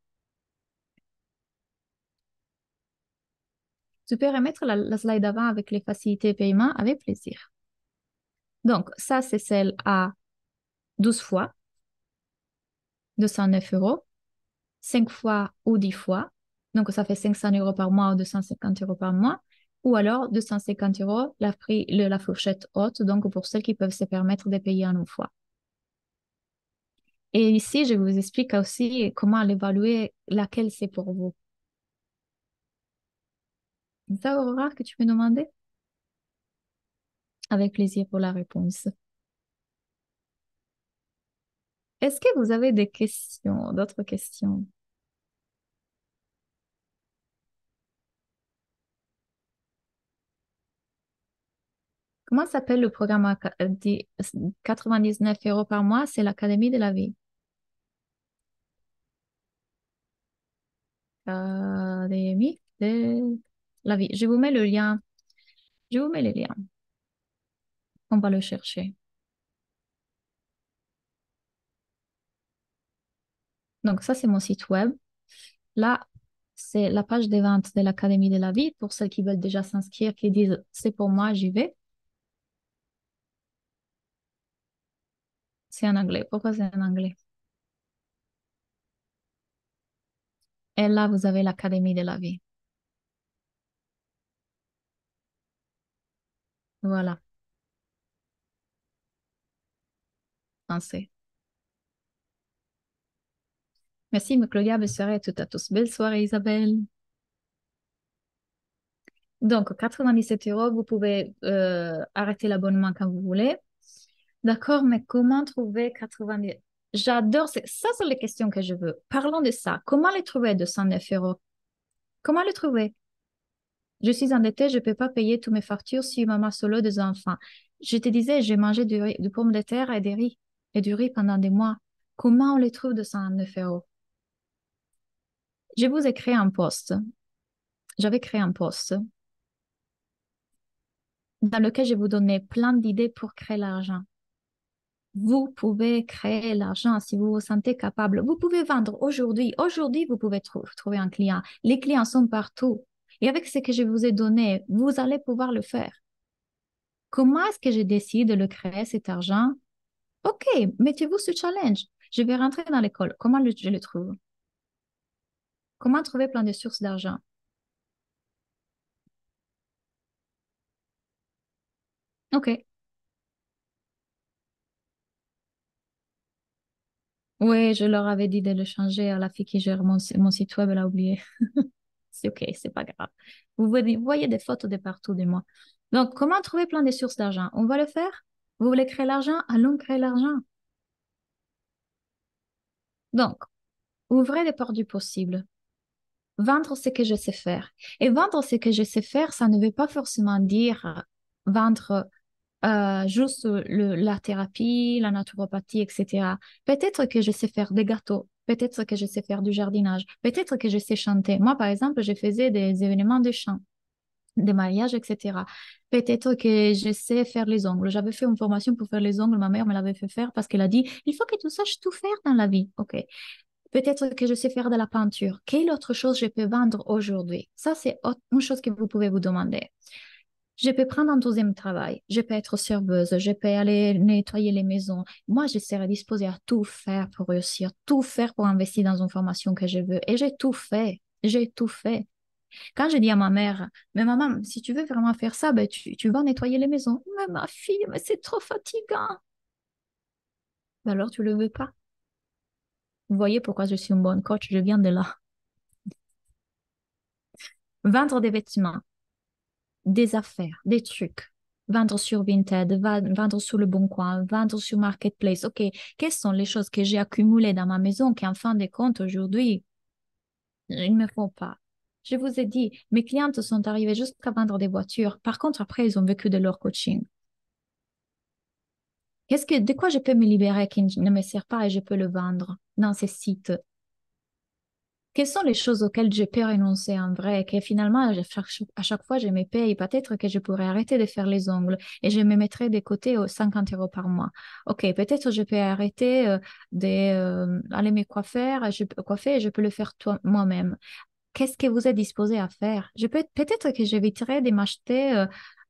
[SPEAKER 1] Tu peux remettre la slide avant avec les facilités paiement avec plaisir. Donc, ça, c'est celle à 12 fois. 209 €, 5 fois ou 10 fois. Donc, ça fait 500 € par mois ou 250 € par mois. Ou alors 250 € la fourchette haute, donc pour ceux qui peuvent se permettre de payer en une fois. Et ici, je vous explique aussi comment l'évaluer, laquelle c'est pour vous. C'est ça, Aurora, que tu me demandais? Avec plaisir pour la réponse. Est-ce que vous avez des questions, d'autres questions? Comment s'appelle le programme à 99 € par mois? C'est l'Académie de la vie. Académie de la vie. Je vous mets le lien. Je vous mets le lien. On va le chercher. Donc, ça, c'est mon site web. Là, c'est la page des ventes de l'Académie de la vie pour celles qui veulent déjà s'inscrire, qui disent c'est pour moi, j'y vais. C'est en anglais. Pourquoi c'est en anglais? Et là, vous avez l'Académie de la vie. Voilà, français. Merci, Claudia. Belle soirée à toutes et à tous. Belle soirée, Isabelle. Donc, 97 €, vous pouvez arrêter l'abonnement quand vous voulez. D'accord, mais comment trouver 90? J'adore, ça sont les questions que je veux. Parlons de ça. Comment les trouver, 209 €? Comment les trouver? Je suis endettée, je ne peux pas payer toutes mes factures si maman solo des enfants. Je te disais, j'ai mangé du pomme de terre et des riz et du riz pendant des mois. Comment on les trouve, 209 €? Je vous ai créé un post. J'avais créé un post dans lequel je vous donnais plein d'idées pour créer l'argent. Vous pouvez créer l'argent si vous vous sentez capable. Vous pouvez vendre aujourd'hui. Aujourd'hui, vous pouvez trouver un client. Les clients sont partout. Et avec ce que je vous ai donné, vous allez pouvoir le faire. Comment est-ce que je décide de le créer, cet argent? OK, mettez-vous ce challenge. Je vais rentrer dans l'école. Comment je le trouve? Comment trouver plein de sources d'argent? OK. Oui, je leur avais dit de le changer à la fille qui gère mon site web, elle a oublié. C'est OK, c'est pas grave. Vous voyez des photos de partout de moi. Donc, comment trouver plein de sources d'argent? On va le faire? Vous voulez créer l'argent? Allons créer l'argent. Donc, ouvrez les portes du possible. Vendre ce que je sais faire. Et vendre ce que je sais faire, ça ne veut pas forcément dire vendre juste la thérapie, la naturopathie, etc. Peut-être que je sais faire des gâteaux, peut-être que je sais faire du jardinage, peut-être que je sais chanter. Moi, par exemple, je faisais des événements de chant, des mariages, etc. Peut-être que je sais faire les ongles. J'avais fait une formation pour faire les ongles, ma mère me l'avait fait faire parce qu'elle a dit, il faut que tu saches tout faire dans la vie. OK. Peut-être que je sais faire de la peinture. Quelle autre chose je peux vendre aujourd'hui? Ça, c'est une chose que vous pouvez vous demander. Je peux prendre un deuxième travail, je peux être serveuse, je peux aller nettoyer les maisons. Moi, je serai disposée à tout faire pour réussir, tout faire pour investir dans une formation que je veux. Et j'ai tout fait. J'ai tout fait. Quand je dis à ma mère, mais maman, si tu veux vraiment faire ça, ben, tu vas nettoyer les maisons. Mais ma fille, mais c'est trop fatigant. Ben alors, tu le veux pas. Vous voyez pourquoi je suis une bonne coach, je viens de là. Vendre des vêtements, des affaires, des trucs. Vendre sur Vinted, vendre sur Le Bon Coin, vendre sur Marketplace. OK, quelles sont les choses que j'ai accumulées dans ma maison qui, en fin de compte, aujourd'hui, ils ne me font pas? Je vous ai dit, mes clientes sont arrivées jusqu'à vendre des voitures. Par contre, après, ils ont vécu de leur coaching. De quoi je peux me libérer qui ne me sert pas et je peux le vendre dans ces sites? Quelles sont les choses auxquelles je peux renoncer en vrai, que finalement, à chaque fois, je me paye. Peut-être que je pourrais arrêter de faire les ongles et je me mettrais de côté 50 € par mois. OK, peut-être je peux arrêter d'aller me coiffer et je peux le faire moi-même. Qu'est-ce que vous êtes disposé à faire? Peut-être que j'éviterai de m'acheter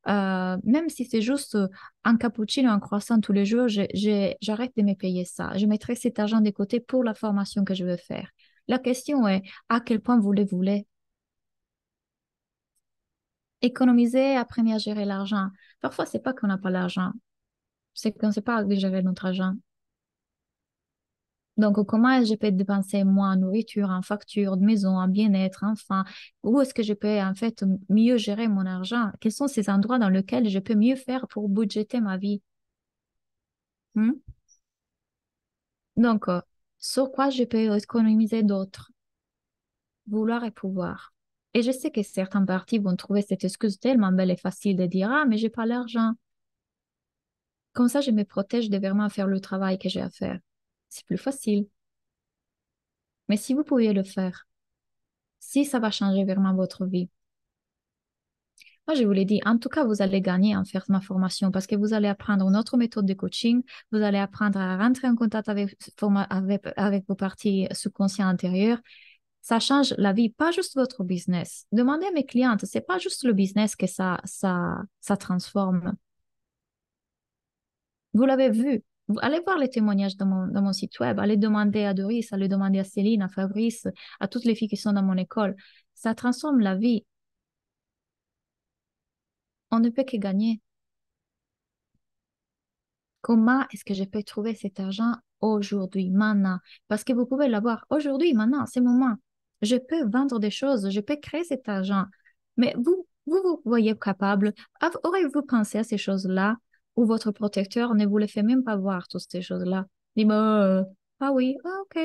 [SPEAKER 1] Même si c'est juste un cappuccino, un croissant tous les jours, j'arrête de me payer ça. Je mettrai cet argent de côté pour la formation que je veux faire. La question est, à quel point vous le voulez? Économiser, apprendre à gérer l'argent. Parfois, c'est pas qu'on n'a pas l'argent, c'est qu'on ne sait pas gérer notre argent. Donc, comment je peux dépenser moins en nourriture, en facture de maison, en bien-être, enfin, où est-ce que je peux en fait mieux gérer mon argent? Quels sont ces endroits dans lesquels je peux mieux faire pour budgéter ma vie? Hmm? Donc, sur quoi je peux économiser d'autres? Vouloir et pouvoir. Et je sais que certains partis vont trouver cette excuse tellement belle et facile de dire, ah, mais j'ai pas l'argent. Comme ça, je me protège de vraiment faire le travail que j'ai à faire. C'est plus facile. Mais si vous pouviez le faire, si ça va changer vraiment votre vie, moi, je vous l'ai dit, en tout cas, vous allez gagner en faire ma formation parce que vous allez apprendre une autre méthode de coaching, vous allez apprendre à rentrer en contact avec vos parties subconscientes intérieures. Ça change la vie, pas juste votre business. Demandez à mes clientes, c'est pas juste le business que ça transforme. Vous l'avez vu. Allez voir les témoignages dans mon site web. Allez demander à Doris, allez demander à Céline, à Fabrice, à toutes les filles qui sont dans mon école. Ça transforme la vie. On ne peut que gagner. Comment est-ce que je peux trouver cet argent aujourd'hui, maintenant? Parce que vous pouvez l'avoir aujourd'hui, maintenant, c'est le moment. Je peux vendre des choses, je peux créer cet argent. Mais vous voyez capable. Aurez-vous pensé à ces choses-là où votre protecteur ne vous les fait même pas voir, toutes ces choses-là? Dis-moi, ah oui, ah ok.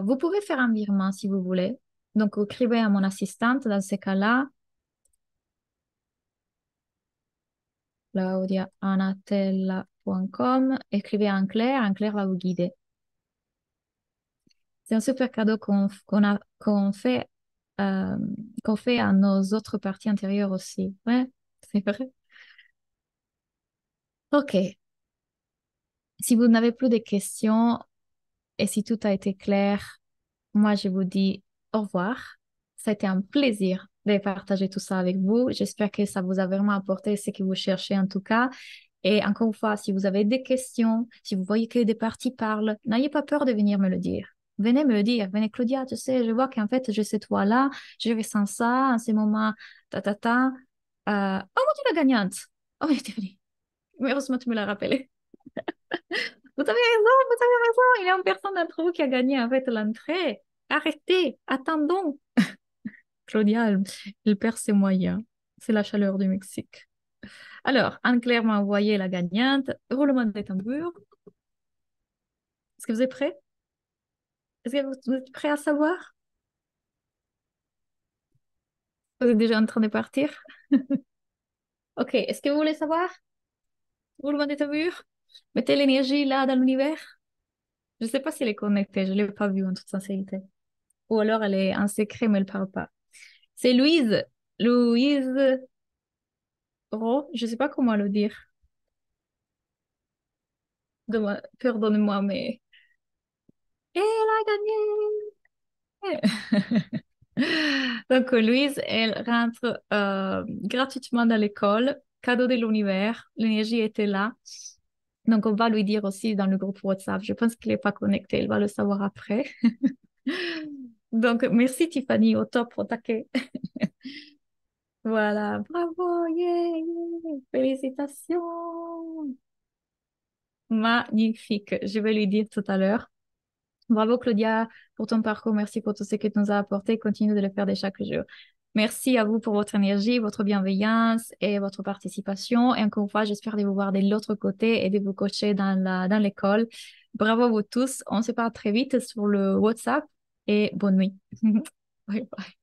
[SPEAKER 1] Vous pouvez faire un virement si vous voulez. Donc, écrivez à mon assistante dans ces cas-là, claudiaanatella.com. Écrivez en clair va vous guider. C'est un super cadeau euh, qu'on fait à nos autres parties intérieures aussi. Ouais, c'est vrai. OK. Si vous n'avez plus de questions et si tout a été clair, moi, je vous dis au revoir. Ça a été un plaisir de partager tout ça avec vous. J'espère que ça vous a vraiment apporté ce que vous cherchez en tout cas. Et encore une fois, si vous avez des questions, si vous voyez que des parties parlent, n'ayez pas peur de venir me le dire. Venez me le dire. Venez, Claudia, tu sais, je vois qu'en fait, je sais toi là, je ressens ça en ces moments, ta, ta, ta. Oh mon Dieu, la gagnante! Oh, mais t'es venue. Mais heureusement, tu me l'as rappelé. Vous avez raison, vous avez raison. Il y a une personne d'entre vous qui a gagné en fait l'entrée. Arrêtez, attendons. Claudia, elle perd ses moyens. C'est la chaleur du Mexique. Alors, Anne-Claire m'a envoyé la gagnante. Roulement de tambour. Est-ce que vous êtes prêts? Est-ce que vous êtes prêts à savoir? Vous êtes déjà en train de partir? Ok, est-ce que vous voulez savoir? Roulement de tambour? Mettez l'énergie là dans l'univers. Je ne sais pas si elle est connectée, je ne l'ai pas vue en toute sincérité. Ou alors elle est en secret, mais elle ne parle pas. C'est Louise. Louise Ro, je ne sais pas comment le dire. Pardonnez-moi, mais... Elle a gagné! Donc, Louise, elle rentre gratuitement dans l'école, cadeau de l'univers, l'énergie était là. Donc, on va lui dire aussi dans le groupe WhatsApp. Je pense qu'il n'est pas connecté, il va le savoir après. Donc, merci Tiffany, au top, au taquet. Voilà, bravo, yeah, yeah. Félicitations. Magnifique, je vais lui dire tout à l'heure. Bravo Claudia pour ton parcours, merci pour tout ce que tu nous as apporté. Continue de le faire de chaque jour. Merci à vous pour votre énergie, votre bienveillance et votre participation. Et encore une fois, j'espère de vous voir de l'autre côté et de vous coacher dans l'école. Bravo à vous tous. On se parle très vite sur le WhatsApp et bonne nuit. Bye bye.